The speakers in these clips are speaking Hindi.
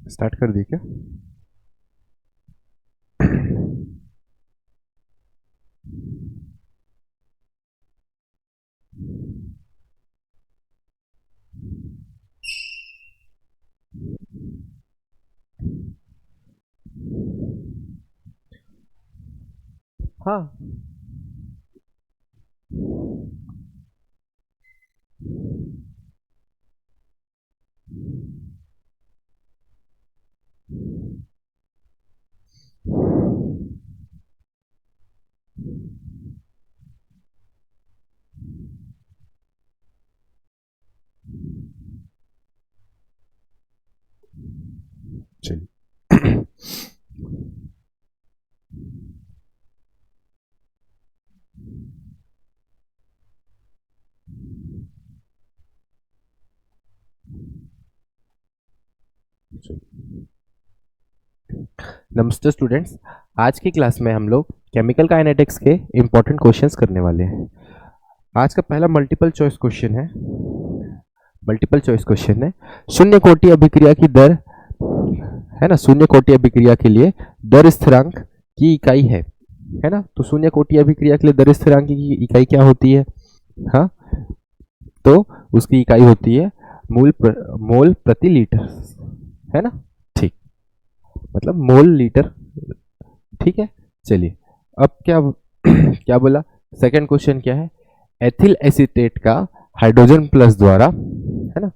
स्टार्ट कर दी क्या? हाँ, चलिए। नमस्ते स्टूडेंट्स, आज की क्लास में हम लोग केमिकल काइनेटिक्स के इंपॉर्टेंट क्वेश्चंस करने वाले हैं। आज का पहला मल्टीपल चॉइस क्वेश्चन है। शून्य कोटि अभिक्रिया की दर है ना, शून्य कोटि अभिक्रिया के लिए दर स्थिरांक की इकाई है ना। तो शून्य कोटि अभिक्रिया के लिए दर स्थिरांक की इकाई क्या होती है? हाँ, तो उसकी इकाई होती है मोल प्रति लीटर, है ना। ठीक, मतलब मोल लीटर। ठीक है, चलिए। अब क्या क्या बोला? सेकंड क्वेश्चन क्या है? एथिल एसीटेट का हाइड्रोजन प्लस द्वारा, है ना।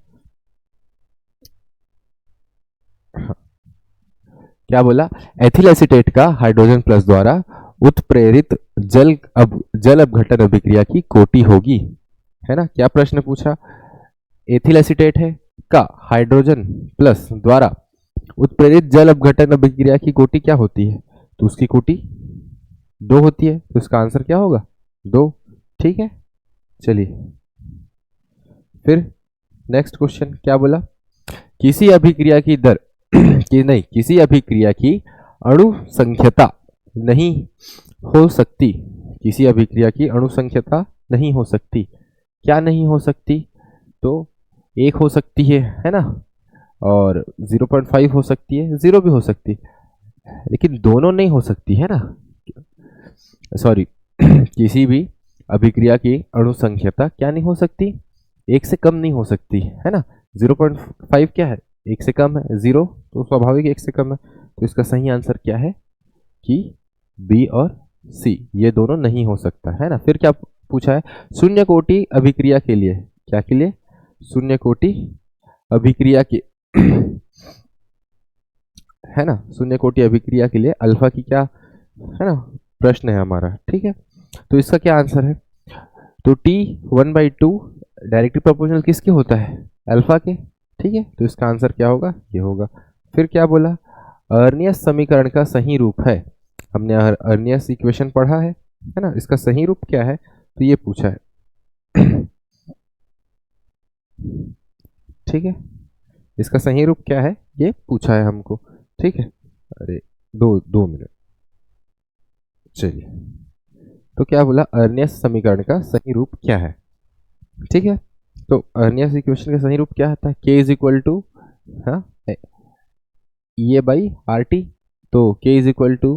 हाँ, क्या बोला? एथिल एसीटेट का हाइड्रोजन प्लस द्वारा उत्प्रेरित जल अपघटन अभिक्रिया की कोटि होगी, है ना। क्या प्रश्न पूछा? एथिल एसीटेट है का हाइड्रोजन प्लस द्वारा उत्प्रेरित जल अपघटन अभिक्रिया की कोटि क्या होती है? तो उसकी कोटि 2 होती है, तो इसका आंसर क्या होगा? 2। ठीक है, चलिए फिर नेक्स्ट क्वेश्चन क्या बोला? किसी अभिक्रिया की दर किसी अभिक्रिया की अणु संख्यता नहीं हो सकती। किसी अभिक्रिया की अणु संख्यता नहीं हो सकती। क्या नहीं हो सकती? तो 1 हो सकती है ना, और 0.5 हो सकती है, 0 भी हो सकती है, लेकिन दोनों नहीं हो सकती, है ना। सॉरी किसी भी अभिक्रिया की अणु संख्यता क्या नहीं हो सकती? 1 से कम नहीं हो सकती, है ना। 0.5 क्या है? 1 से कम है। 0 तो स्वाभाविक 1 से कम है। तो इसका सही आंसर क्या है कि बी और सी, ये दोनों नहीं हो सकता, है ना। फिर क्या पूछा है? शून्य कोटि अभिक्रिया के लिए, क्या के लिए? शून्य कोटि अभिक्रिया के है ना, शून्य कोटि अभिक्रिया के लिए अल्फा की क्या, है ना, प्रश्न है हमारा। ठीक है, तो इसका क्या आंसर है? तो T 1/2 डायरेक्टली प्रोपोर्शनल किसके होता है? अल्फा के। ठीक है, तो इसका आंसर क्या होगा? ये होगा। फिर क्या बोला? अर्नियस समीकरण का सही रूप है। हमने अर्नियस इक्वेशन पढ़ा है ना। इसका सही रूप क्या है? तो ये पूछा है। ठीक है, इसका सही रूप क्या है ये पूछा है हमको। ठीक है, अरे 2 मिनट, चलिए। तो क्या बोला? अर्नियस समीकरण का सही रूप क्या है? ठीक है, तो अर्नियस इक्वेशन का सही रूप क्या आता है? K इज इक्वल टू, हाँ, E A by R T. तो K is equal to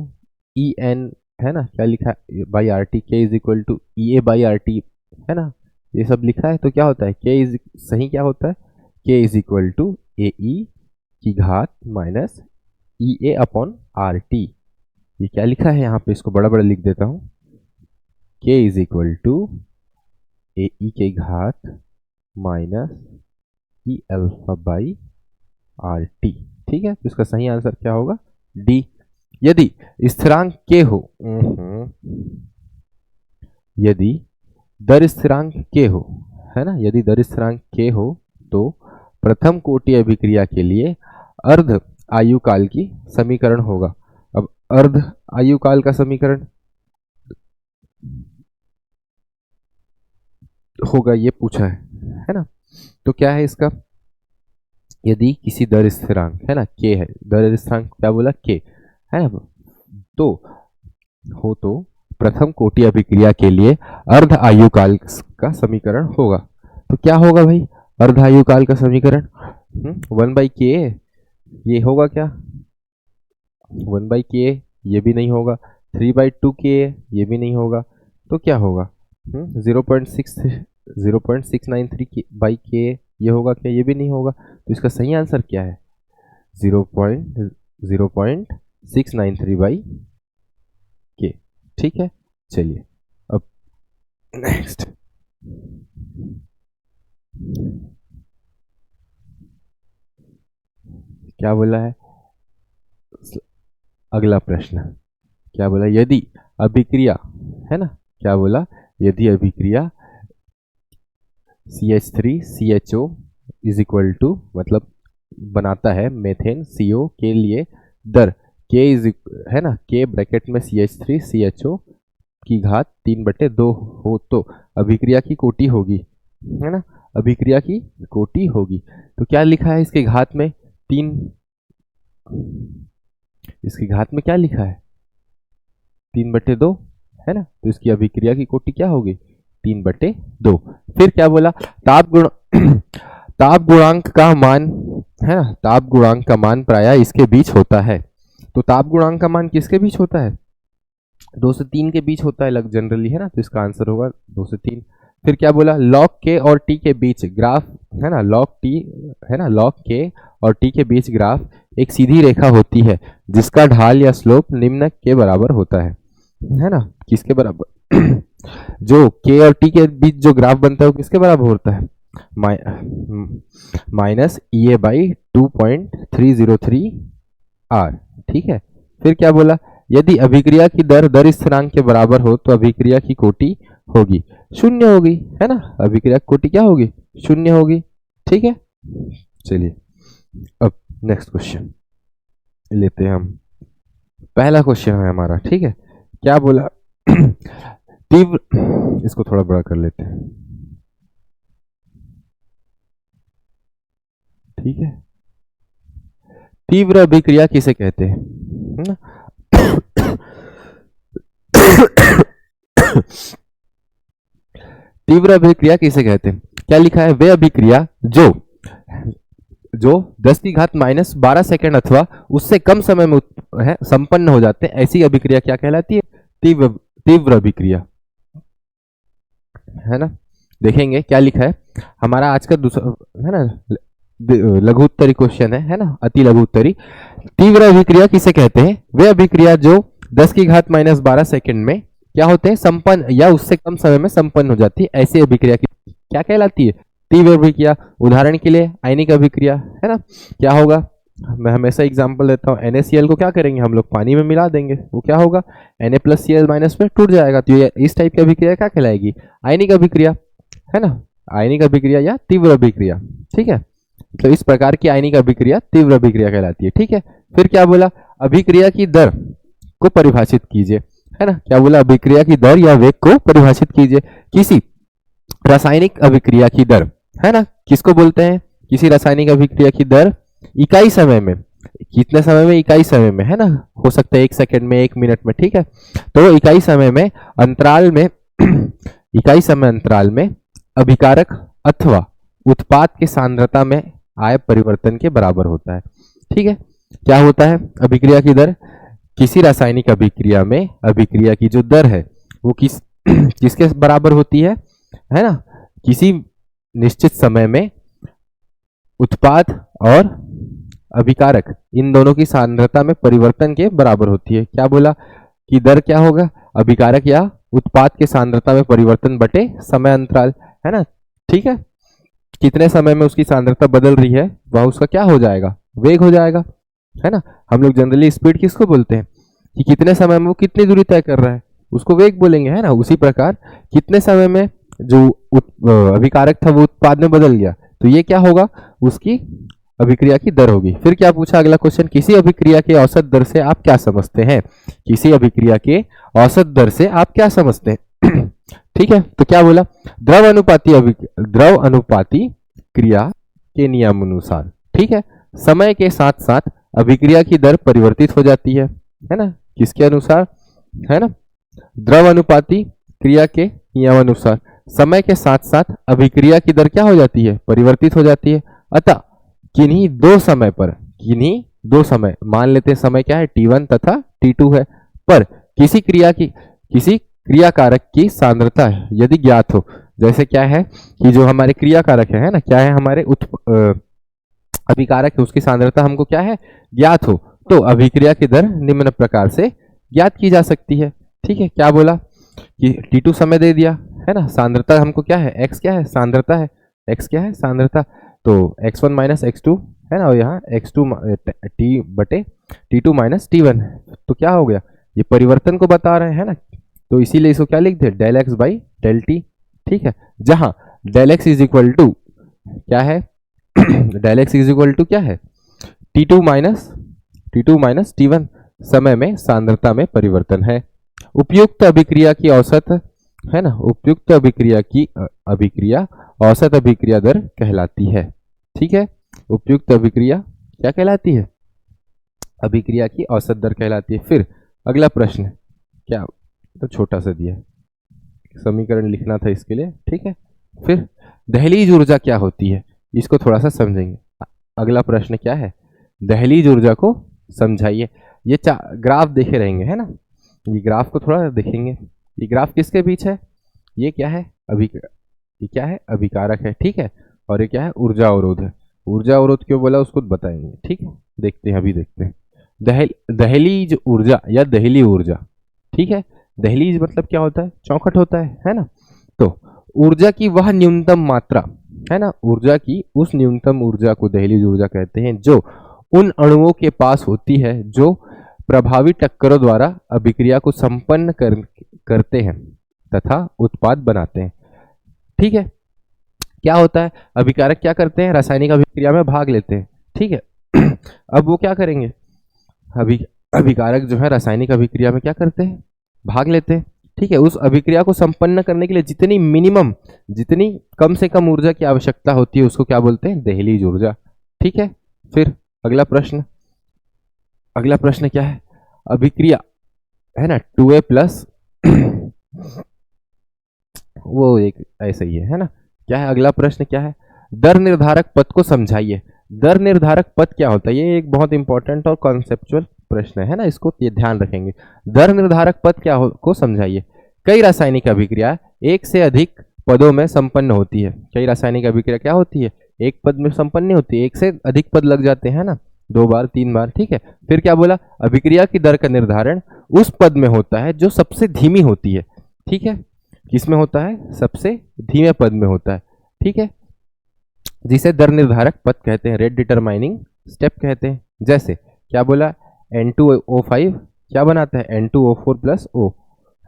E N, है ना, क्या लिखा है by R T? K is equal to E A by R T, है ना, ये सब लिखा है। तो क्या होता है? K इज सही क्या होता है? K इज इक्वल टू ए ई की घात माइनस ई ए अपॉन आर टी। ये क्या लिखा है यहाँ पे? इसको बड़ा बड़ा लिख देता हूँ। K इज इक्वल टू ए ई के घात minus E alpha by R T. ठीक है, तो इसका सही आंसर क्या होगा? डी। यदि स्थिरांक के हो, यदि दर स्थिरांक के हो, है ना, यदि दर स्थिरांक के हो तो प्रथम कोटि अभिक्रिया के लिए अर्ध आयुकाल की समीकरण होगा। अब अर्ध आयुकाल का समीकरण होगा, ये पूछा है ना। तो क्या है इसका? यदि किसी दर स्थिरांक, है ना, के है, दर स्थिरांक क्या बोला? के, है ना, तो प्रथम कोटि अभिक्रिया के लिए अर्ध आयुकाल का समीकरण होगा। तो क्या होगा भाई अर्ध आयुकाल का समीकरण? 1/k, ये होगा क्या? 1/k, ये भी नहीं होगा। 3/2k, ये भी नहीं होगा। तो क्या होगा? 0.693/k, ये होगा क्या? ये भी नहीं होगा। तो इसका सही आंसर क्या है? 0.0693/k। ठीक है, चलिए अब नेक्स्ट। क्या बोला है? अगला प्रश्न क्या बोला? यदि अभिक्रिया, है ना, क्या बोला? यदि अभिक्रिया CH3CHO इज इक्वल टू, मतलब बनाता है मेथेन CO के लिए दर K इज, है ना, K ब्रैकेट में CH3CHO की घात 3/2 हो तो अभिक्रिया की कोटि होगी, है ना, अभिक्रिया की कोटि होगी। तो क्या लिखा है इसके घात में? 3, इसकी घात में क्या लिखा है? 3/2, है ना, तो इसकी अभिक्रिया की कोटि क्या होगी? 3/2। फिर क्या बोला? ताप गुण ताप गुणांक का मान, है ना, ताप गुणांक का मान प्रायः इसके बीच होता है। तो ताप गुणांक का मान किसके बीच होता है? 2 से 3 के बीच होता है लग जनरली, है ना, तो इसका आंसर होगा 2 से 3। फिर क्या बोला? log k और t के बीच ग्राफ, है ना, log t, है ना, log k और t के बीच ग्राफ एक सीधी रेखा होती है जिसका ढाल या स्लोप निम्न के बराबर होता है ना, किसके बराबर? जो k और t के बीच जो ग्राफ बनता है वो किसके बराबर होता है? -EA/2.303 r। ठीक है। फिर क्या बोला? यदि अभिक्रिया की दर स्थिरांक के बराबर हो तो अभिक्रिया की कोटि होगी शून्य होगी, है ना, अभिक्रिया की कोटि क्या होगी? शून्य होगी। ठीक है, चलिए अब नेक्स्ट क्वेश्चन लेते हैं हम। पहला क्वेश्चन है हमारा, ठीक है, क्या बोला? तीव्र, इसको थोड़ा बड़ा कर लेते हैं, ठीक है। तीव्र अभिक्रिया किसे कहते हैं? तीव्र अभिक्रिया किसे कहते हैं? क्या लिखा है? वे अभिक्रिया जो जो 10 की घात -12 सेकेंड अथवा उससे कम समय में है संपन्न हो जाते हैं, ऐसी अभिक्रिया क्या कहलाती है? तीव्र तीव्र अभिक्रिया, है ना। देखेंगे क्या लिखा है हमारा आज का दूसरा, है ना, लघु उत्तरी क्वेश्चन है ना, अति लघु उत्तरी। तीव्र अभिक्रिया किसे कहते हैं? वे अभिक्रिया जो 10 की घात -12 सेकेंड में क्या होते हैं? संपन्न या उससे कम समय में संपन्न हो जाती है, ऐसी अभिक्रिया की क्या कहलाती है? तीव्र अभिक्रिया। उदाहरण के लिए आयनिक अभिक्रिया, है ना, क्या होगा? मैं हमेशा एग्जांपल देता हूँ, NaCl को क्या करेंगे हम लोग? पानी में मिला देंगे, वो क्या होगा? Na+Cl- में टूट जाएगा। तो ये इस टाइप की अभिक्रिया क्या कहलाएगी? आयनिक अभिक्रिया, है ना, आयनिक अभिक्रिया या तीव्र अभिक्रिया। ठीक है, तो इस प्रकार की आयनिक अभिक्रिया तीव्र अभिक्रिया कहलाती है। ठीक है, फिर क्या बोला? अभिक्रिया की दर को परिभाषित कीजिए, है ना, क्या बोला? अभिक्रिया की दर या वेग को परिभाषित कीजिए। किसी रासायनिक अभिक्रिया की दर, है ना, किसको बोलते हैं? किसी रासायनिक अभिक्रिया की दर इकाई समय में, कितने समय में? इकाई समय में, है ना, हो सकता है 1 सेकंड में, 1 मिनट में। ठीक है, तो इकाई समय में अंतराल में इकाई समय अंतराल में अभिकारक अथवा उत्पाद के सांद्रता में आए परिवर्तन के बराबर होता है। ठीक है, क्या होता है? अभिक्रिया की दर किसी रासायनिक अभिक्रिया में अभिक्रिया की जो दर है वो किसके बराबर होती है ना, किसी निश्चित समय में उत्पाद और अभिकारक इन दोनों की सांद्रता में परिवर्तन के बराबर होती है। क्या बोला? कि दर क्या होगा? अभिकारक या उत्पाद के सांद्रता में परिवर्तन बटे समय अंतराल, है ना। ठीक है, कितने समय में उसकी सांद्रता बदल रही है वह उसका क्या हो जाएगा? वेग हो जाएगा, है ना। हम लोग जनरली स्पीड किसको बोलते हैं? कि कितने समय में वो कितनी दूरी तय कर रहा है उसको वेग बोलेंगे, है ना। उसी प्रकार कितने समय में जो अभिकारक था वो उत्पाद में बदल गया, तो ये क्या होगा? उसकी अभिक्रिया की दर होगी। फिर क्या पूछा अगला क्वेश्चन? किसी अभिक्रिया के औसत दर से आप क्या समझते हैं? किसी अभिक्रिया के औसत दर से आप क्या समझते हैं? ठीक है, तो क्या बोला? द्रव अनुपाती क्रिया के नियमानुसार, ठीक है, समय के साथ साथ अभिक्रिया की दर परिवर्तित हो जाती है ना, किसके अनुसार? है ना, द्रव अनुपाती क्रिया के नियमानुसार समय के साथ साथ अभिक्रिया की दर क्या हो जाती है? परिवर्तित हो जाती है। अतः किन्हीं दो समय पर, किन्हीं दो समय, मान लेते हैं समय क्या है T1 तथा T2 है, पर किसी क्रिया कारक की सांद्रता यदि ज्ञात हो, जैसे क्या है कि जो हमारे क्रिया कारक है ना, क्या है हमारे अभिकारक है, उसकी सांद्रता हमको क्या है ज्ञात हो, तो अभिक्रिया की दर निम्न प्रकार से ज्ञात की जा सकती है। ठीक है, क्या बोला कि T2 समय दे दिया है ना, सांद्रता हमको क्या है, x क्या है सांद्रता है, x क्या है सांद्रता, तो x1 माइनस x2 है ना, और यहाँ x2 t बटे T2 माइनस T1, तो क्या हो गया, ये परिवर्तन को बता रहे हैं ना, तो इसीलिए इसको क्या लिख दे, del x by del t. ठीक है, जहां del x is equal to क्या है del x is equal to क्या है T2 माइनस T1 समय में सांद्रता में परिवर्तन है। उपयुक्त अभिक्रिया की औसत है ना, उपयुक्त अभिक्रिया औसत अभिक्रिया दर कहलाती है। ठीक है, उपयुक्त अभिक्रिया क्या कहलाती है, अभिक्रिया की औसत दर कहलाती है। फिर अगला प्रश्न क्या, तो छोटा सा दिया है, समीकरण लिखना था इसके लिए। ठीक है, फिर दहलीज ऊर्जा क्या होती है, इसको थोड़ा सा समझेंगे। अगला प्रश्न क्या है, दहलीज ऊर्जा को समझाइए। ये ग्राफ देखे रहेंगे है ना, ये ग्राफ को थोड़ा देखेंगे। ये ग्राफ किसके बीच है, ये क्या है ये क्या है अभिकारक है। ठीक है, और ये क्या है ऊर्जा अवरोध है। ऊर्जा अवरोध क्यों बोला उसको बताएंगे। ठीक है, देखते हैं, अभी देखते हैं। दहलीज ऊर्जा या दहली ऊर्जा। ठीक है, दहलीज मतलब क्या होता है, चौखट होता है ना। तो ऊर्जा की वह न्यूनतम मात्रा है ना, ऊर्जा की उस न्यूनतम ऊर्जा को दहलीज ऊर्जा कहते हैं जो उन अणुओं के पास होती है जो प्रभावी टक्करों द्वारा अभिक्रिया को संपन्न करते हैं तथा उत्पाद बनाते हैं। ठीक है, क्या होता है, अभिकारक क्या करते हैं, रासायनिक अभिक्रिया में भाग लेते हैं। ठीक है अब वो क्या करेंगे, अभिकारक जो है रासायनिक अभिक्रिया में क्या करते हैं, भाग लेते हैं। ठीक है, उस अभिक्रिया को संपन्न करने के लिए जितनी कम से कम ऊर्जा की आवश्यकता होती है उसको क्या बोलते हैं, दहलीज ऊर्जा। ठीक है, फिर अगला प्रश्न क्या है, अभिक्रिया है ना 2A प्लस वो एक ऐसा ही है ना। क्या है अगला प्रश्न, क्या है, दर निर्धारक पद को समझाइए। दर निर्धारक पद क्या होता है, ये एक बहुत इंपॉर्टेंट और कॉन्सेप्चुअल प्रश्न है ना, इसको ये ध्यान रखेंगे। दर निर्धारक पद क्या को समझाइए। कई रासायनिक अभिक्रिया एक से अधिक पदों में संपन्न होती है। कई रासायनिक अभिक्रिया क्या होती है, एक पद में संपन्न नहीं होती, एक से अधिक पद लग जाते हैं ना, 2 बार 3 बार। ठीक है, फिर क्या बोला, अभिक्रिया की दर का निर्धारण उस पद में होता है जो सबसे धीमी होती है। ठीक है, किसमें होता है, सबसे धीमे पद में होता है। ठीक है, जिसे दर निर्धारक पद कहते हैं, रेट डिटरमाइनिंग स्टेप कहते हैं। जैसे क्या बोला, N2O5 क्या बनाता है, N2O4 प्लस O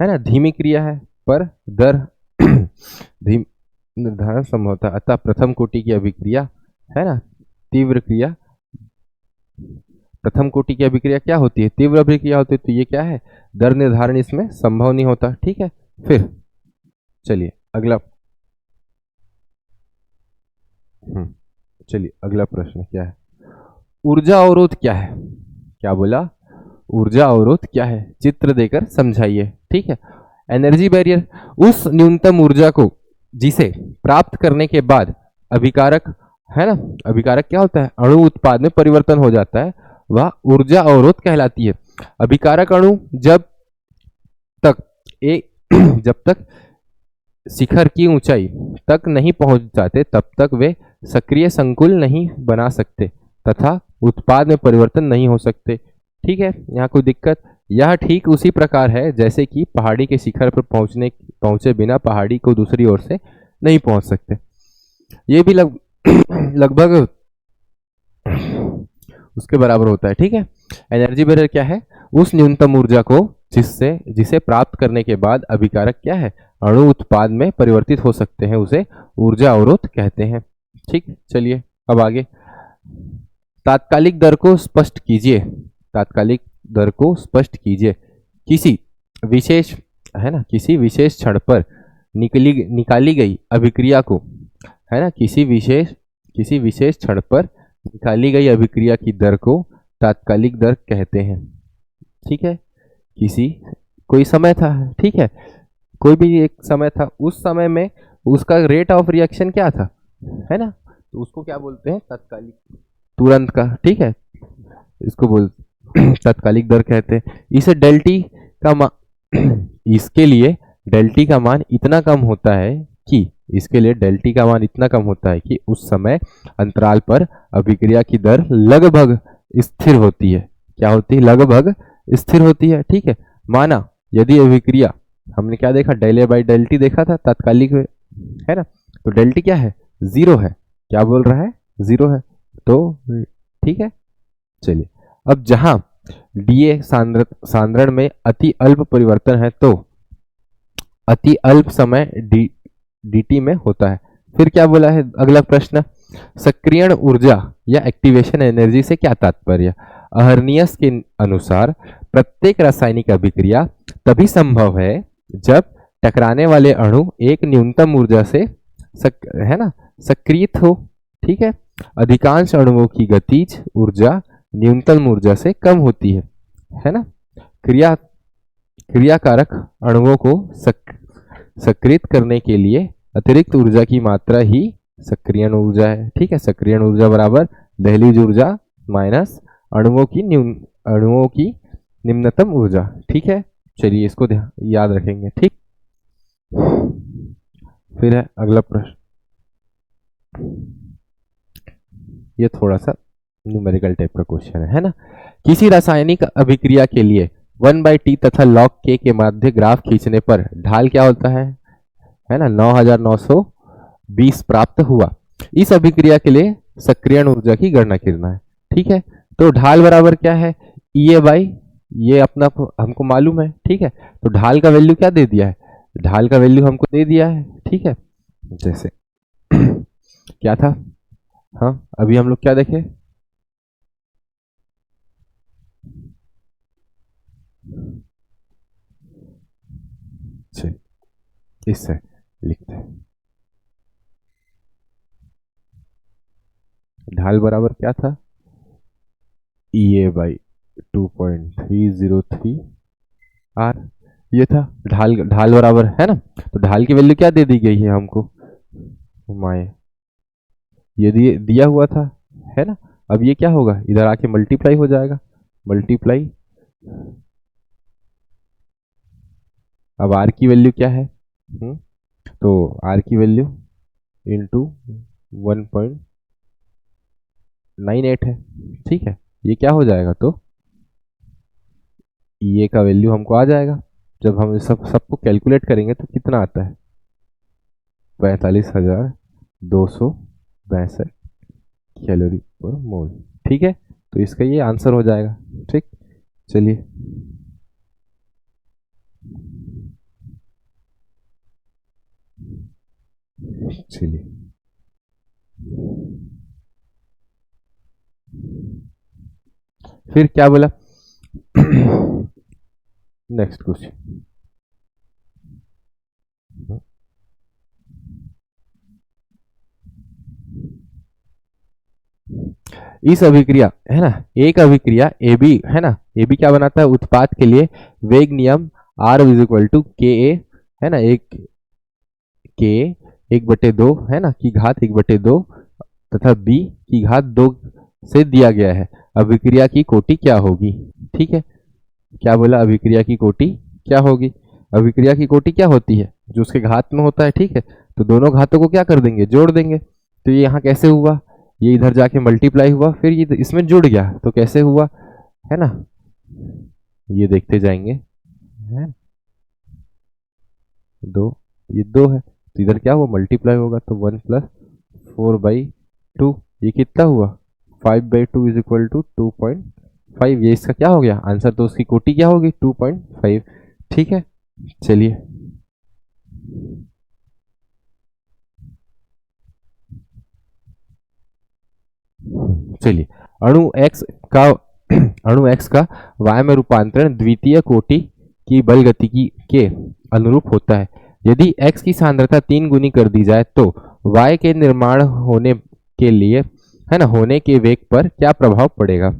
है ना, धीमी क्रिया है पर दर निर्धारण संभवता। अतः प्रथम कोटि की अभिक्रिया है ना, तीव्र क्रिया, प्रथम कोटि की अभिक्रिया क्या होती है, तीव्र अभिक्रिया होती है, तो ये क्या है, दर निर्धारण इसमें संभव नहीं होता। ठीक है, फिर चलिए अगला प्रश्न क्या है, ऊर्जा अवरोध क्या है। क्या बोला, ऊर्जा अवरोध क्या है, चित्र देकर समझाइए। ठीक है, एनर्जी बैरियर उस न्यूनतम ऊर्जा को जिसे प्राप्त करने के बाद अभिकारक है ना, अभिकारक क्या होता है, अणु उत्पाद में परिवर्तन हो जाता है, वह ऊर्जा अवरोध कहलाती है। अभिकारक अणु जब तक शिखर की ऊंचाई तक नहीं पहुंच जाते तब तक वे सक्रिय संकुल नहीं बना सकते तथा उत्पाद में परिवर्तन नहीं हो सकते। ठीक है, यहाँ कोई दिक्कत, यह ठीक उसी प्रकार है जैसे कि पहाड़ी के शिखर पर पहुंचे बिना पहाड़ी को दूसरी ओर से नहीं पहुंच सकते। ये भी लगभग उसके बराबर होता है। ठीक है, एनर्जी बैरियर क्या है, उस न्यूनतम ऊर्जा को जिसे प्राप्त करने के बाद अभिकारक क्या है, अणु उत्पाद में परिवर्तित हो सकते हैं, उसे ऊर्जा अवरोध कहते हैं। ठीक, चलिए अब आगे, तात्कालिक दर को स्पष्ट कीजिए। तात्कालिक दर को स्पष्ट कीजिए, किसी विशेष क्षण पर निकाली गई अभिक्रिया को है ना, किसी विशेष क्षण पर निकाली गई अभिक्रिया की दर को तात्कालिक दर कहते हैं। ठीक है, कोई समय था, ठीक है, कोई भी एक समय था, उस समय में उसका रेट ऑफ रिएक्शन क्या था, है ना, तो उसको क्या बोलते हैं, तात्कालिक तुरंत का, ठीक है, इसको बोल तात्कालिक दर कहते हैं। इसे डेल टी का इसके लिए डेल टी का मान इतना कम होता है कि इसके लिए डेल टी का मान इतना कम होता है कि उस समय अंतराल पर अभिक्रिया की दर लगभग स्थिर होती है। क्या होती है? लगभग स्थिर होती है, ठीक है। माना यदि अभिक्रिया, हमने क्या देखा, del A by del T देखा था तात्कालिक में, है ना, तो डेल टी क्या है? जीरो है। क्या बोल रहा है? जीरो है, तो ठीक है। चलिए, अब जहां डीए सांद्रण में अति अल्प परिवर्तन है तो अति अल्प समय dt में होता है। फिर क्या बोला है अगला प्रश्न, सक्रियण ऊर्जा या एक्टिवेशन एनर्जी से क्या तात्पर्य? अहर्नियस के अनुसार प्रत्येक रासायनिक अभिक्रिया तभी संभव है जब टकराने वाले अणु एक न्यूनतम ऊर्जा से है ना सक्रियत हो, ठीक है। अधिकांश अणुओं की गतिज ऊर्जा न्यूनतम ऊर्जा से कम होती है ना। क्रियाकारक अणुओं को सक्रियत करने के लिए अतिरिक्त ऊर्जा की मात्रा ही सक्रियण ऊर्जा है, ठीक है। सक्रियण ऊर्जा बराबर दहलीज ऊर्जा माइनस अणुओं की निम्नतम ऊर्जा, ठीक है। चलिए इसको याद रखेंगे, ठीक। फिर है अगला प्रश्न, ये थोड़ा सा न्यूमेरिकल टाइप का क्वेश्चन है ना। किसी रासायनिक अभिक्रिया के लिए 1/t तथा log k के माध्य ग्राफ खींचने पर ढाल क्या होता है ना, 9920 प्राप्त हुआ। इस अभिक्रिया के लिए सक्रियण ऊर्जा की गणना करना है, ठीक है। तो ढाल बराबर क्या है? EA बाई, ये अपना हमको मालूम है, ठीक है। तो ढाल का वैल्यू क्या दे दिया है? ढाल का वैल्यू हमको दे दिया है, ठीक है। जैसे क्या था, हाँ अभी हम लोग क्या देखे, इससे लिखते हैं, ढाल बराबर क्या था? EA बाई 2.303 R, ये था ढाल। ढाल बराबर है ना, तो ढाल की वैल्यू क्या दे दी गई है हमको? माए, ये दिया हुआ था, है ना। अब ये क्या होगा, इधर आके मल्टीप्लाई हो जाएगा, मल्टीप्लाई। अब R की वैल्यू क्या है? तो R की वैल्यू इंटू 1.98 है, ठीक है। ये क्या हो जाएगा, तो ये का वैल्यू हमको आ जाएगा। जब हम सबको कैलकुलेट करेंगे तो कितना आता है? 45,262 कैलोरी पर मोल, ठीक है। तो इसका ये आंसर हो जाएगा, ठीक। चलिए चलिए फिर क्या बोला नेक्स्ट क्वेश्चन, इस अभिक्रिया है ना, एक अभिक्रिया ए बी है ना, ए बी क्या बनाता है? उत्पाद के लिए वेग नियम R इक्वल टू के ए है ना, के 1/2 है ना की घात 1/2 तथा b की घात 2 से दिया गया है। अभिक्रिया की कोटि क्या होगी? ठीक है, क्या बोला? अभिक्रिया की कोटि क्या होगी? अभिक्रिया की कोटि क्या होती है? जो उसके घात में होता है, ठीक है। तो दोनों घातों को क्या कर देंगे? जोड़ देंगे। तो ये यहाँ कैसे हुआ? ये इधर जाके मल्टीप्लाई हुआ, फिर ये इसमें जुड़ गया, तो कैसे हुआ, है ना, ये देखते जाएंगे, है दो, ये 2 है, तो इधर क्या हुआ? मल्टीप्लाई होगा, तो 1 + 4/2, ये कितना हुआ? 5/2 इज इक्वल टू 2.5। ये इसका क्या हो गया आंसर? तो उसकी कोटि क्या होगी? 2.5, ठीक है। चलिए चलिए अणु x का y में रूपांतरण द्वितीय कोटि की बल गतिकी के अनुरूप होता है। यदि x की सांद्रता 3 गुनी कर दी जाए तो y के निर्माण होने के लिए, है ना, होने के वेग पर क्या प्रभाव पड़ेगा?